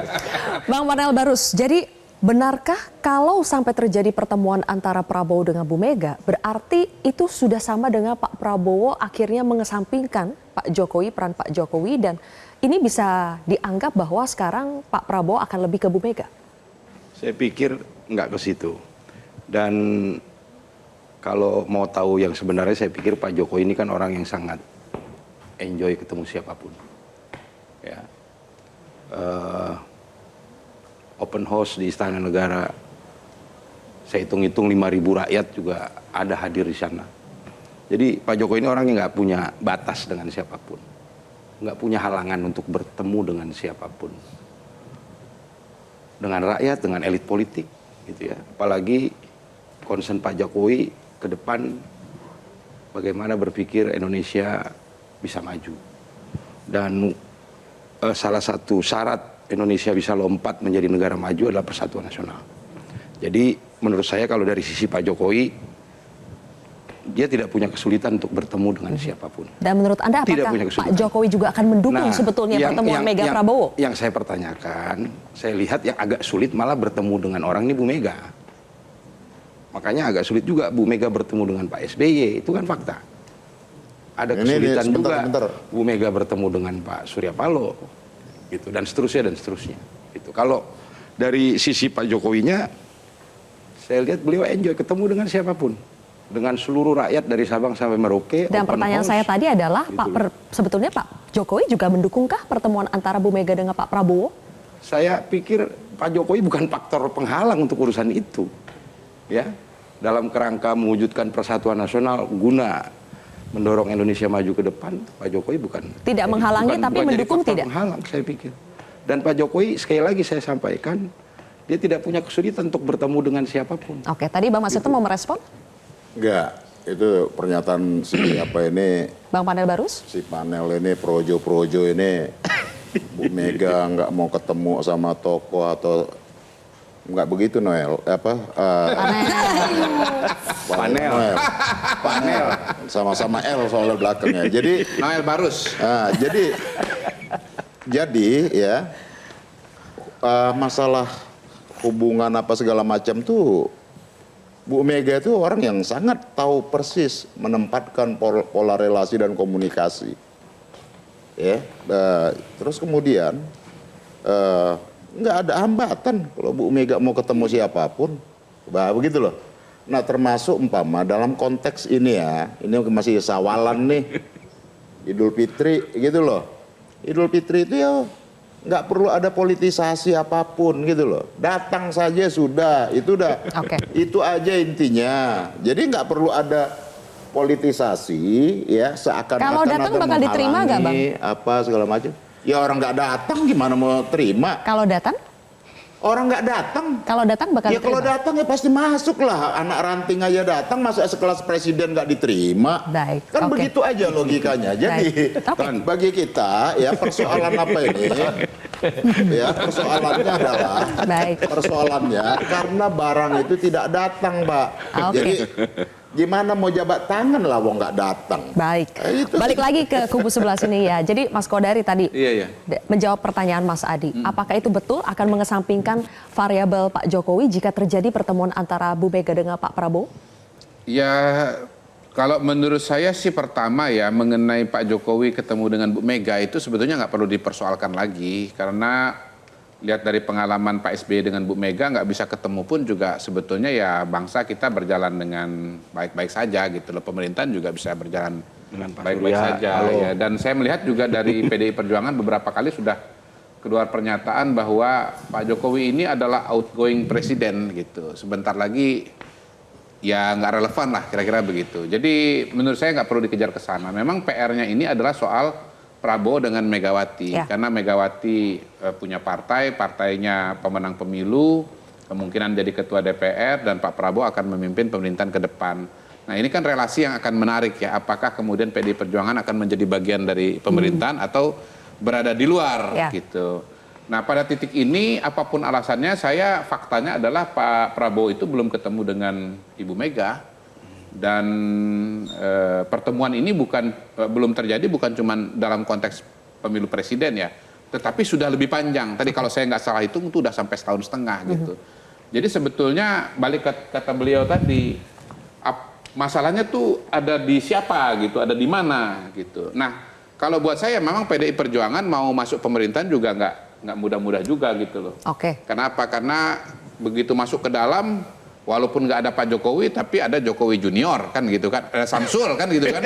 Bang Panel Barus, jadi benarkah kalau sampai terjadi pertemuan antara Prabowo dengan Bu Mega, berarti itu sudah sama dengan Pak Prabowo akhirnya mengesampingkan Pak Jokowi, peran Pak Jokowi, dan ini bisa dianggap bahwa sekarang Pak Prabowo akan lebih ke Bu Mega? Saya pikir nggak ke situ. Dan kalau mau tahu yang sebenarnya, saya pikir Pak Jokowi ini kan orang yang sangat enjoy ketemu siapapun. Ya. Open house di Istana Negara, saya hitung-hitung 5.000 rakyat juga ada hadir di sana. Jadi Pak Jokowi ini orang yang nggak punya batas dengan siapapun, nggak punya halangan untuk bertemu dengan siapapun, dengan rakyat, dengan elit politik, gitu ya. Apalagi concern Pak Jokowi ke depan, bagaimana berpikir Indonesia bisa maju. Dan salah satu syarat Indonesia bisa lompat menjadi negara maju adalah persatuan nasional. Jadi menurut saya kalau dari sisi Pak Jokowi, dia tidak punya kesulitan untuk bertemu dengan siapapun. Dan menurut Anda apakah Pak Jokowi juga akan mendukung sebetulnya pertemuan Mega Prabowo? Yang saya pertanyakan, saya lihat yang agak sulit malah bertemu dengan orang ini Bu Mega. Makanya agak sulit juga Bu Mega bertemu dengan Pak SBY, itu kan fakta. Ada kesulitan juga Bu Mega bertemu dengan Pak Surya Paloh, gitu, dan seterusnya dan seterusnya. Gitu. Kalau dari sisi Pak Jokowinya, saya lihat beliau enjoy ketemu dengan siapapun, dengan seluruh rakyat dari Sabang sampai Merauke. Dan pertanyaan saya tadi adalah, gitu. Sebetulnya Pak Jokowi juga mendukungkah pertemuan antara Bu Mega dengan Pak Prabowo? Saya pikir Pak Jokowi bukan faktor penghalang untuk urusan itu. Ya, dalam kerangka mewujudkan persatuan nasional guna mendorong Indonesia maju ke depan, Pak Jokowi bukan tidak menghalangi, tapi mendukung tidak. Menghalang, saya pikir. Dan Pak Jokowi sekali lagi saya sampaikan, dia tidak punya kesulitan untuk bertemu dengan siapapun. Oke, tadi Bang Mas itu mau merespon? Enggak, Itu pernyataan si apa ini, Bang Panel Barus? si panel ini projo ini Bu Mega nggak mau ketemu sama tokoh atau nggak begitu Noel panel sama-sama L soalnya belakangnya. Jadi Noel Barus. Jadi ya masalah hubungan apa segala macam tuh Bu Mega itu orang yang sangat tahu persis menempatkan pola relasi dan komunikasi. Ya, terus kemudian nggak ada hambatan kalau Bu Mega mau ketemu siapapun, begitu loh. Nah termasuk umpama dalam konteks ini ya, ini masih sawalan nih, Idul Fitri gitu loh. Idul Fitri itu ya nggak perlu ada politisasi apapun gitu loh. Datang saja sudah, itu udah, itu aja intinya. Jadi nggak perlu ada politisasi ya seakan-akan kalau datang bakal diterima nggak Bang? Apa segala macam. Ya orang nggak datang gimana mau terima? Kalau datang? Orang nggak datang. Kalau datang bakal ya kalau datang ya pasti masuk lah. Anak ranting aja datang, masa sekelas presiden nggak diterima? Baik. Kan begitu aja logikanya. Jadi bagi kita ya persoalan apa ini? Ya persoalannya adalah persoalannya karena barang itu tidak datang, Mbak. Jadi gimana mau jabat tangan lah wong nggak datang. Baik. Balik lagi ke kubu sebelah sini ya. Jadi Mas Kodari tadi menjawab pertanyaan Mas Adi. Apakah itu betul akan mengesampingkan variabel Pak Jokowi jika terjadi pertemuan antara Bu Mega dengan Pak Prabowo? Ya kalau menurut saya sih pertama ya mengenai Pak Jokowi ketemu dengan Bu Mega itu sebetulnya nggak perlu dipersoalkan lagi. Karena lihat dari pengalaman Pak SBY dengan Bu Mega nggak bisa ketemu pun juga sebetulnya ya bangsa kita berjalan dengan baik-baik saja gitu loh. Pemerintahan juga bisa berjalan dengan baik-baik saja ya. Dan saya melihat juga dari PDI Perjuangan beberapa kali sudah keluar pernyataan bahwa Pak Jokowi ini adalah outgoing presiden gitu. Sebentar lagi ya nggak relevan lah kira-kira begitu. Jadi menurut saya nggak perlu dikejar ke sana. Memang PR-nya ini adalah soal Prabowo dengan Megawati, karena Megawati punya partai, partainya pemenang pemilu, kemungkinan jadi ketua DPR dan Pak Prabowo akan memimpin pemerintahan ke depan. Nah ini kan relasi yang akan menarik ya, apakah kemudian PDI Perjuangan akan menjadi bagian dari pemerintahan atau berada di luar gitu. Nah pada titik ini apapun alasannya faktanya adalah Pak Prabowo itu belum ketemu dengan Ibu Mega. Dan pertemuan ini belum terjadi bukan cuma dalam konteks pemilu presiden ya, tetapi sudah lebih panjang. Tadi kalau saya nggak salah hitung itu udah sampai 1,5 tahun gitu. Jadi sebetulnya balik kata beliau tadi, masalahnya tuh ada di siapa gitu, ada di mana gitu. Nah kalau buat saya memang PDI Perjuangan mau masuk pemerintahan juga nggak mudah-mudah juga gitu loh. Kenapa? Karena begitu masuk ke dalam walaupun nggak ada Pak Jokowi, tapi ada Jokowi Junior kan gitu kan, ada Samsul kan gitu kan,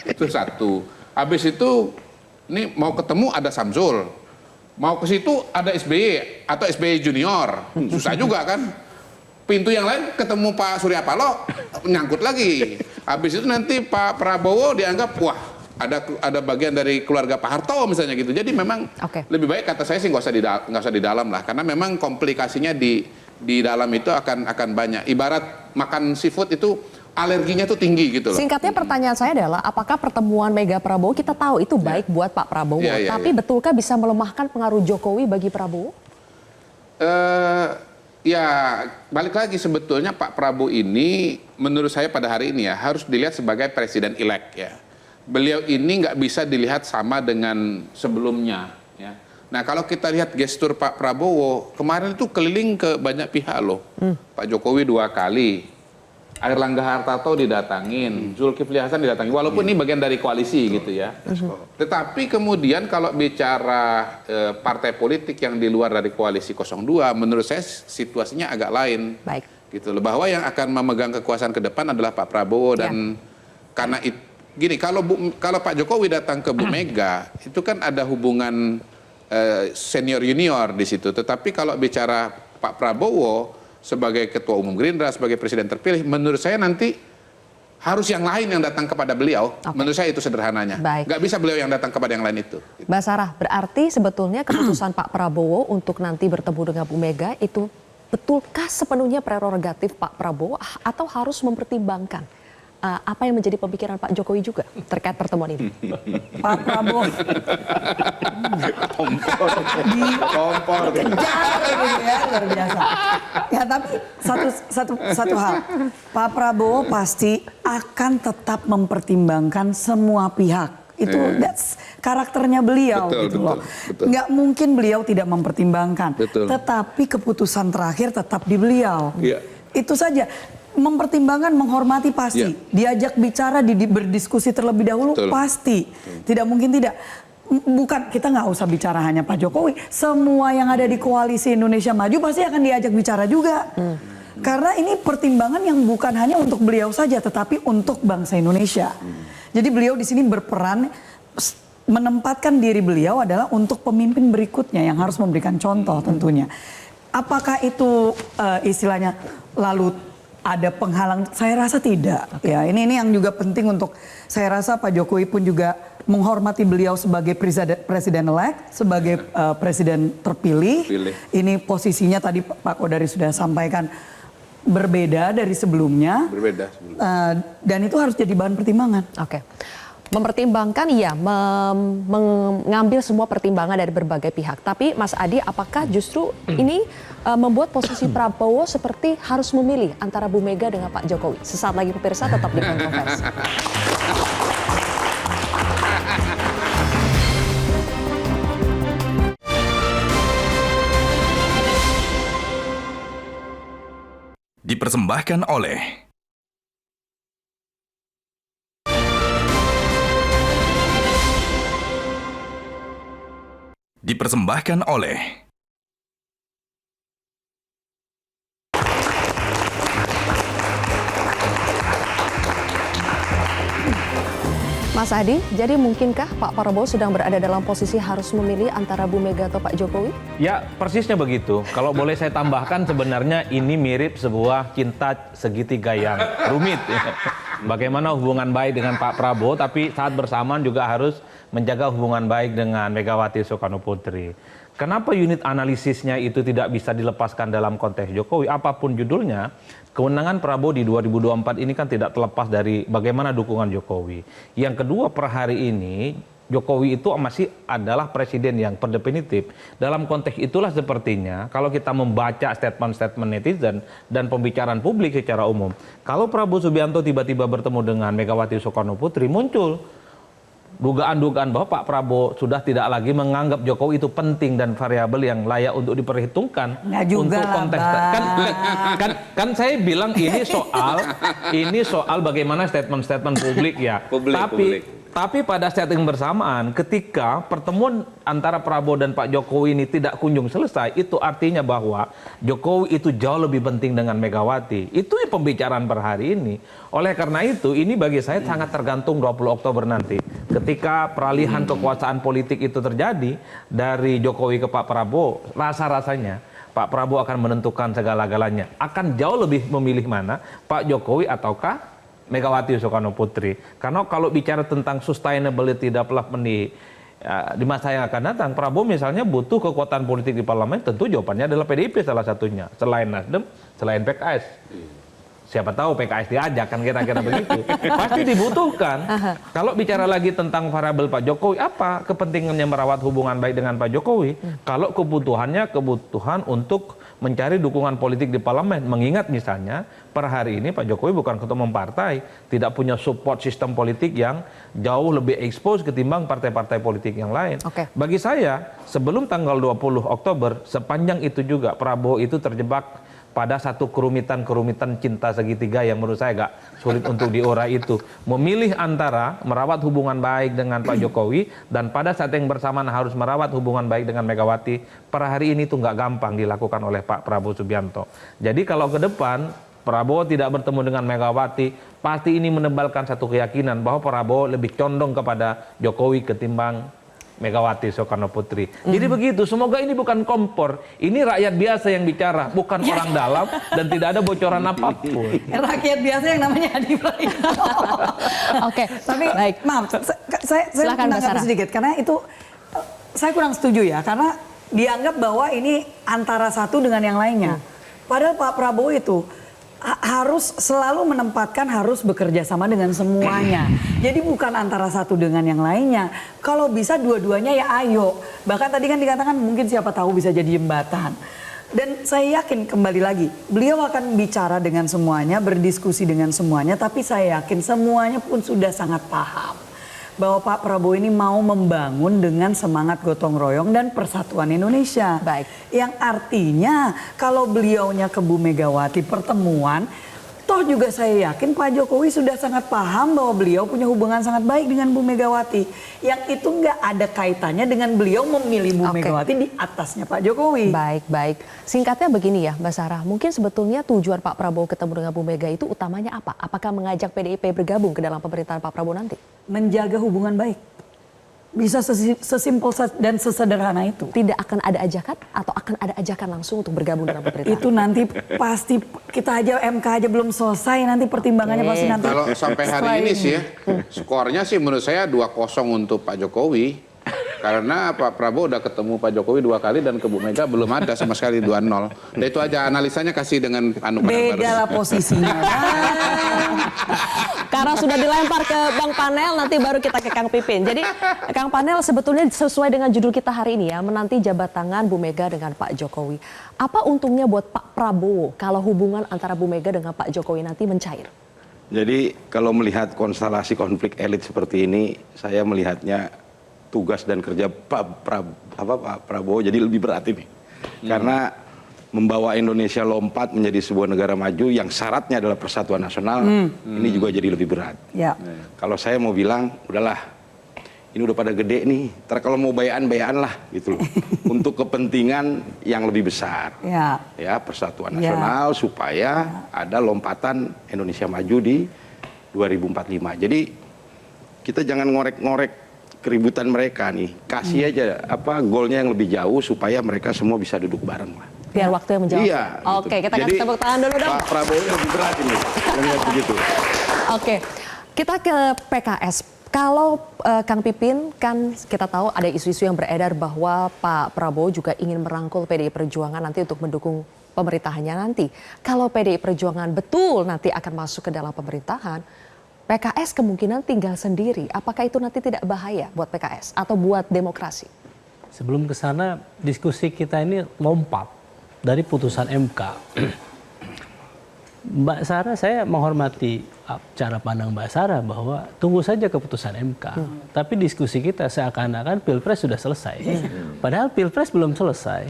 itu satu. Habis itu, ini mau ketemu ada Samsul, mau ke situ ada SBY atau SBY Junior, susah juga kan. Pintu yang lain ketemu Pak Surya Paloh, nyangkut lagi. Habis itu nanti Pak Prabowo dianggap wah ada bagian dari keluarga Pak Harto misalnya gitu. Jadi memang lebih baik kata saya sih nggak usah di dalam lah, karena memang komplikasinya di dalam itu akan banyak. Ibarat makan seafood itu alerginya tuh tinggi gitu loh. Singkatnya pertanyaan saya adalah apakah pertemuan Mega Prabowo kita tahu itu baik buat Pak Prabowo, tapi betulkah bisa melemahkan pengaruh Jokowi bagi Prabowo? Ya balik lagi sebetulnya Pak Prabowo ini menurut saya pada hari ini ya harus dilihat sebagai presiden elect ya. Beliau ini nggak bisa dilihat sama dengan sebelumnya ya. Nah kalau kita lihat gestur Pak Prabowo, kemarin itu keliling ke banyak pihak loh. Pak Jokowi 2 kali, Airlangga Hartarto didatangin, Zulkifli Hasan didatangin, walaupun ini bagian dari koalisi gitu ya. Tetapi kemudian kalau bicara partai politik yang di luar dari koalisi 02, menurut saya situasinya agak lain. Gitu loh, bahwa yang akan memegang kekuasaan ke depan adalah Pak Prabowo dan karena itu, gini, kalau Pak Jokowi datang ke Bu Mega, itu kan ada hubungan senior junior di situ. Tetapi kalau bicara Pak Prabowo sebagai ketua umum Gerindra, sebagai presiden terpilih, menurut saya nanti harus yang lain yang datang kepada beliau. Menurut saya itu sederhananya. Nggak bisa beliau yang datang kepada yang lain itu. Mbak Sarah, berarti sebetulnya keputusan Pak Prabowo untuk nanti bertemu dengan Bu Mega itu betulkah sepenuhnya prerogatif Pak Prabowo atau harus mempertimbangkan apa yang menjadi pemikiran Pak Jokowi juga terkait pertemuan ini? Pak Prabowo Kompor. kejar gitu ya, luar biasa. Ya tapi satu hal, Pak Prabowo pasti akan tetap mempertimbangkan semua pihak. Itu that's karakternya beliau Betul, gitu betul, loh. betul. Nggak mungkin beliau tidak mempertimbangkan. Betul. Tetapi keputusan terakhir tetap di beliau. Iya. Itu saja. Mempertimbangkan, menghormati pasti. Diajak bicara, berdiskusi terlebih dahulu Betul. pasti. Tidak mungkin tidak. Bukan, kita nggak usah bicara hanya Pak Jokowi. Semua yang ada di koalisi Indonesia Maju pasti akan diajak bicara juga. Karena ini pertimbangan yang bukan hanya untuk beliau saja, tetapi untuk bangsa Indonesia. Jadi beliau di sini berperan menempatkan diri beliau adalah untuk pemimpin berikutnya yang harus memberikan contoh tentunya. Apakah itu istilahnya lalu ada penghalang? Saya rasa tidak. Ya, ini yang juga penting untuk saya rasa Pak Jokowi pun juga menghormati beliau sebagai presiden elect, sebagai presiden terpilih. Ini posisinya tadi Pak Kodari sudah sampaikan berbeda dari sebelumnya. Dan itu harus jadi bahan pertimbangan. Oke. Mempertimbangkan ya, mengambil semua pertimbangan dari berbagai pihak. Tapi Mas Adi, apakah justru ini membuat posisi Prabowo seperti harus memilih antara Bu Mega dengan Pak Jokowi? Sesaat lagi pemirsa tetap di Kontroversi. Dipersembahkan oleh Mas Adi, jadi mungkinkah Pak Prabowo sedang berada dalam posisi harus memilih antara Bu Mega atau Pak Jokowi? Ya, persisnya begitu. Kalau boleh saya tambahkan, sebenarnya ini mirip sebuah cinta segitiga yang rumit. Ya. Bagaimana hubungan baik dengan Pak Prabowo, tapi saat bersamaan juga harus menjaga hubungan baik dengan Megawati Soekarno Putri. Kenapa unit analisisnya itu tidak bisa dilepaskan dalam konteks Jokowi? Apapun judulnya, kemenangan Prabowo di 2024 ini kan tidak terlepas dari bagaimana dukungan Jokowi. Yang kedua, per hari ini Jokowi itu masih adalah presiden yang berdefinitif. Dalam konteks itulah sepertinya kalau kita membaca statement-statement netizen dan pembicaraan publik secara umum, kalau Prabowo Subianto tiba-tiba bertemu dengan Megawati Soekarno Putri, muncul dugaan-dugaan bahwa Pak Prabowo sudah tidak lagi menganggap Jokowi itu penting dan variabel yang layak untuk diperhitungkan untuk konteks. Kan saya bilang ini soal bagaimana statement-statement publik ya. Tapi pada saat yang bersamaan, ketika pertemuan antara Prabowo dan Pak Jokowi ini tidak kunjung selesai, itu artinya bahwa Jokowi itu jauh lebih penting dengan Megawati. Itu pembicaraan per hari ini. Oleh karena itu, ini bagi saya sangat tergantung 20 Oktober nanti. Ketika peralihan kekuasaan politik itu terjadi dari Jokowi ke Pak Prabowo, rasa-rasanya Pak Prabowo akan menentukan segala-galanya. Akan jauh lebih memilih mana, Pak Jokowi ataukah Megawati Soekarno Putri. Karena kalau bicara tentang sustainability development di masa yang akan datang, Prabowo misalnya butuh kekuatan politik di parlemen, tentu jawabannya adalah PDIP salah satunya. Selain Nasdem, selain PKS. Siapa tahu PKS diajak, kan kira-kira begitu. Pasti dibutuhkan. Kalau bicara lagi tentang variabel Pak Jokowi, apa kepentingannya merawat hubungan baik dengan Pak Jokowi? Kalau kebutuhan untuk mencari dukungan politik di parlemen. Mengingat misalnya per hari ini Pak Jokowi bukan ketua umum partai, tidak punya support sistem politik yang jauh lebih expose ketimbang partai-partai politik yang lain. Bagi saya, sebelum tanggal 20 Oktober, sepanjang itu juga Prabowo itu terjebak pada satu kerumitan cinta segitiga yang menurut saya agak sulit untuk diurai itu. Memilih antara merawat hubungan baik dengan Pak Jokowi dan pada saat yang bersamaan harus merawat hubungan baik dengan Megawati, per hari ini itu nggak gampang dilakukan oleh Pak Prabowo Subianto. Jadi kalau ke depan Prabowo tidak bertemu dengan Megawati, pasti ini menebalkan satu keyakinan bahwa Prabowo lebih condong kepada Jokowi ketimbang Megawati Soekarno Putri. Jadi begitu, semoga ini bukan kompor. Ini rakyat biasa yang bicara, bukan orang dalam dan tidak ada bocoran apapun. Rakyat biasa yang namanya Adi Praitno. Tapi baik, maaf, saya menanggapi sedikit karena itu saya kurang setuju ya, karena dianggap bahwa ini antara satu dengan yang lainnya. Padahal Pak Prabowo itu harus selalu menempatkan harus bekerja sama dengan semuanya. Jadi bukan antara satu dengan yang lainnya. Kalau bisa dua-duanya ya ayo. Bahkan tadi kan dikatakan mungkin siapa tahu bisa jadi jembatan. Dan saya yakin kembali lagi, beliau akan bicara dengan semuanya, berdiskusi dengan semuanya, tapi saya yakin semuanya pun sudah sangat paham bahwa Pak Prabowo ini mau membangun dengan semangat gotong royong dan persatuan Indonesia. Baik. Yang artinya kalau beliaunya ke Bu Megawati pertemuan, toh juga saya yakin Pak Jokowi sudah sangat paham bahwa beliau punya hubungan sangat baik dengan Bu Megawati. Yang itu nggak ada kaitannya dengan beliau memilih Bu Megawati di atasnya Pak Jokowi. Baik. Singkatnya begini ya Mbak Sarah, mungkin sebetulnya tujuan Pak Prabowo ketemu dengan Bu Mega itu utamanya apa? Apakah mengajak PDIP bergabung ke dalam pemerintahan Pak Prabowo nanti? Menjaga hubungan baik. Bisa sesimpel dan sesederhana itu. Tidak akan ada ajakan atau akan ada ajakan langsung untuk bergabung dalam pemerintahan? Itu nanti pasti kita aja MK aja belum selesai, nanti pertimbangannya pasti nanti. Kalau sampai hari ini sih ya, skornya sih menurut saya 2-0 untuk Pak Jokowi. Karena Pak Prabowo udah ketemu Pak Jokowi 2 kali dan ke Bu Mega belum ada sama sekali 2-0. Dan itu aja analisanya kasih dengan beda lah posisinya. Karena sudah dilempar ke Bang Panel, nanti baru kita ke Kang Pipin. Jadi Kang Panel sebetulnya sesuai dengan judul kita hari ini ya, menanti jabat tangan Bu Mega dengan Pak Jokowi. Apa untungnya buat Pak Prabowo kalau hubungan antara Bu Mega dengan Pak Jokowi nanti mencair? Jadi kalau melihat konstelasi konflik elit seperti ini, saya melihatnya tugas dan kerja Pak Prabowo jadi lebih berat ini. Karena membawa Indonesia lompat menjadi sebuah negara maju yang syaratnya adalah persatuan nasional, ini juga jadi lebih berat. Ya. Kalau saya mau bilang, udahlah, ini udah pada gede nih, ntar kalau mau bayaan lah gitu loh. Untuk kepentingan yang lebih besar. Ya, persatuan nasional supaya ada lompatan Indonesia maju di 2045. Jadi kita jangan ngorek-ngorek keributan mereka nih, kasih aja golnya yang lebih jauh supaya mereka semua bisa duduk bareng lah. Biar waktu yang menjawab. Iya. Oke, kita kasih tepuk tangan dulu dong. Pak Prabowo lebih berat ini, begitu. Oke, kita ke PKS. Kalau Kang Pipin, kan kita tahu ada isu-isu yang beredar bahwa Pak Prabowo juga ingin merangkul PDI Perjuangan nanti untuk mendukung pemerintahannya nanti. Kalau PDI Perjuangan betul nanti akan masuk ke dalam pemerintahan, PKS kemungkinan tinggal sendiri. Apakah itu nanti tidak bahaya buat PKS atau buat demokrasi? Sebelum ke sana, diskusi kita ini lompat dari putusan MK. Mbak Sarah, saya menghormati cara pandang Mbak Sarah bahwa tunggu saja keputusan MK. Tapi diskusi kita seakan-akan Pilpres sudah selesai. Padahal Pilpres belum selesai.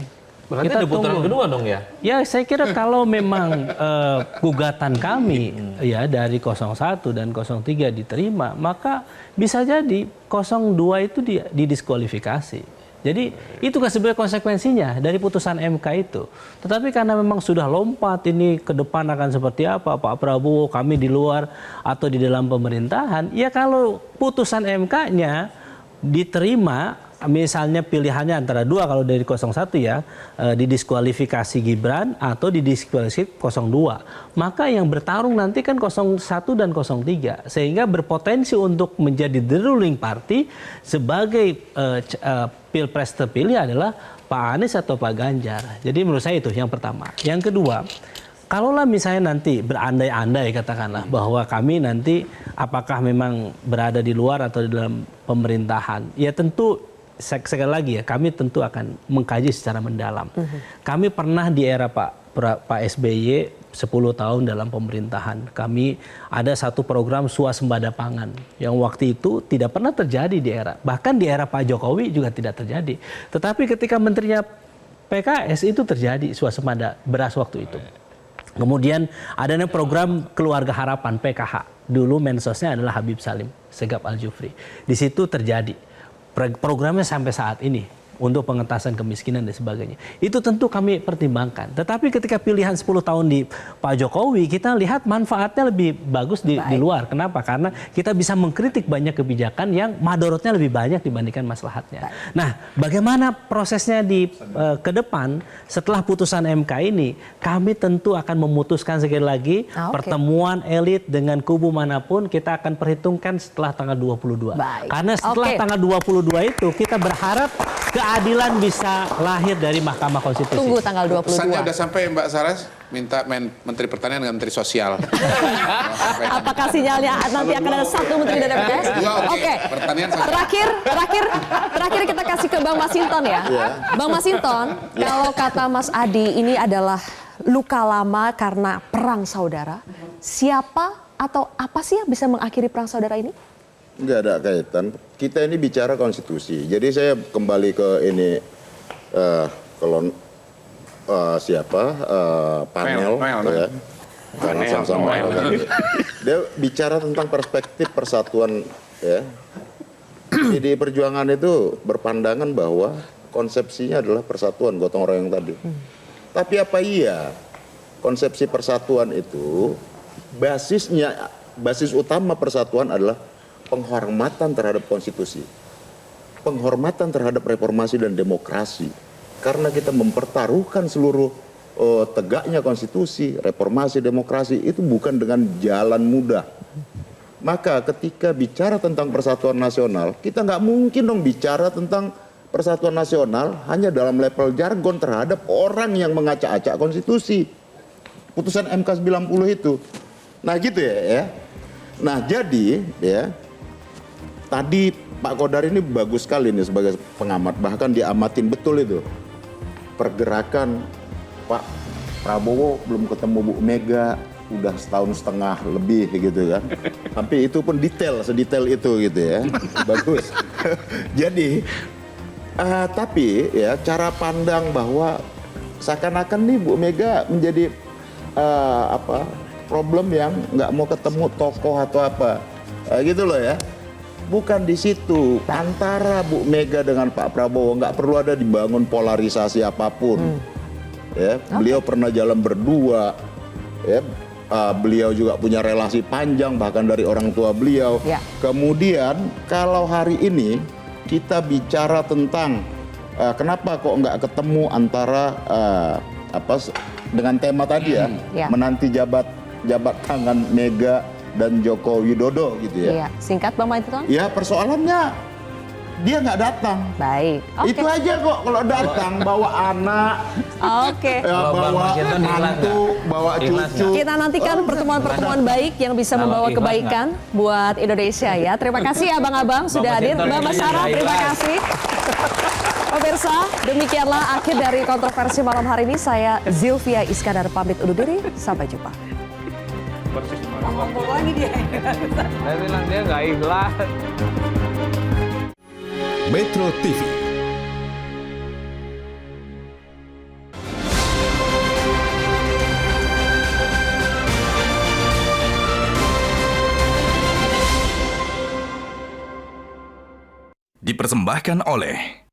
Berarti ada putaran kedua dong ya? Ya, saya kira kalau memang gugatan kami ya dari 01 dan 03 diterima, maka bisa jadi 02 itu didiskualifikasi. Jadi itu kan sebenarnya konsekuensinya dari putusan MK itu. Tetapi karena memang sudah lompat ini ke depan akan seperti apa, Pak Prabowo, kami di luar atau di dalam pemerintahan, ya kalau putusan MK-nya diterima, misalnya pilihannya antara dua, kalau dari 01 ya, didiskualifikasi Gibran atau didiskualifikasi 02. Maka yang bertarung nanti kan 01 dan 03. Sehingga berpotensi untuk menjadi the ruling party sebagai Pilpres terpilih adalah Pak Anies atau Pak Ganjar. Jadi menurut saya itu yang pertama. Yang kedua, kalaulah misalnya nanti berandai-andai katakanlah bahwa kami nanti apakah memang berada di luar atau di dalam pemerintahan, ya tentu sekali lagi ya, kami tentu akan mengkaji secara mendalam. Kami pernah di era Pak SBY 10 tahun dalam pemerintahan. Kami ada satu program swasembada pangan yang waktu itu tidak pernah terjadi di era, bahkan di era Pak Jokowi juga tidak terjadi. Tetapi ketika menterinya PKS itu terjadi swasembada beras waktu itu. Kemudian adanya program Keluarga Harapan PKH. Dulu mensosnya adalah Habib Salim Segaf Al-Jufri. Di situ terjadi. Programnya sampai saat ini untuk pengentasan kemiskinan dan sebagainya. Itu tentu kami pertimbangkan. Tetapi ketika pilihan 10 tahun di Pak Jokowi, kita lihat manfaatnya lebih bagus di luar. Kenapa? Karena kita bisa mengkritik banyak kebijakan yang madorotnya lebih banyak dibandingkan maslahatnya. Nah, bagaimana prosesnya ke depan setelah putusan MK ini? Kami tentu akan memutuskan sekali lagi pertemuan elit dengan kubu manapun kita akan perhitungkan setelah tanggal 22. Karena setelah tanggal 22 itu kita berharap keadilan bisa lahir dari Mahkamah Konstitusi. Tunggu tanggal 22. Pesannya udah sampai Mbak Saras, minta Menteri Pertanian dengan Menteri Sosial. Apakah sinyalnya nanti akan ada satu menteri dari PKS? Oke. Pertanian satu. Terakhir kita kasih ke Bang Masinton ya. Bang Masinton, kalau kata Mas Adi ini adalah luka lama karena perang saudara. Siapa atau apa sih yang bisa mengakhiri perang saudara ini? Nggak ada kaitan. Kita ini bicara konstitusi. Jadi saya kembali ke ini panel ya. Panel sama-sama. Dia bicara tentang perspektif persatuan ya. Jadi Perjuangan itu berpandangan bahwa konsepsinya adalah persatuan gotong royong tadi. Tapi apa iya konsepsi persatuan itu basis utama persatuan adalah penghormatan terhadap konstitusi, penghormatan terhadap reformasi dan demokrasi. Karena kita mempertaruhkan seluruh tegaknya konstitusi, reformasi, demokrasi itu bukan dengan jalan mudah. Maka ketika bicara tentang persatuan nasional, kita nggak mungkin dong bicara tentang persatuan nasional hanya dalam level jargon terhadap orang yang mengacak-acak konstitusi. Putusan MK 90 itu. Nah gitu ya. Nah jadi ya, tadi Pak Kodar ini bagus sekali nih sebagai pengamat, bahkan diamatin betul itu pergerakan Pak Prabowo belum ketemu Bu Mega udah setahun setengah lebih gitu kan. Tapi itu pun sedetail itu gitu ya. Bagus. Jadi tapi ya cara pandang bahwa seakan-akan nih Bu Mega menjadi problem yang nggak mau ketemu tokoh atau apa gitu loh ya. Bukan di situ. Antara Bu Mega dengan Pak Prabowo nggak perlu ada dibangun polarisasi apapun. Ya, beliau pernah jalan berdua. Ya, beliau juga punya relasi panjang bahkan dari orang tua beliau. Ya. Kemudian kalau hari ini kita bicara tentang kenapa kok nggak ketemu antara dengan tema tadi ya, menanti jabat tangan Mega dan Joko Widodo gitu ya. Iya, singkat Bang Masinton. Ya persoalannya dia nggak datang. Baik. Okay. Itu aja kok kalau datang bawa anak, bawa mantu, bawa cucu. Kita nantikan pertemuan-pertemuan baik yang bisa membawa kebaikan buat Indonesia ya. Terima kasih abang-abang sudah hadir. Mbak Masara, terima kasih. Pemirsa, demikianlah akhir dari kontroversi malam hari ini. Saya Zilvia Iskandar pamit undur diri. Sampai jumpa. Ngomong lagi dia. Saya bilang dia nggak ikhlas. Metro TV. Dipersembahkan oleh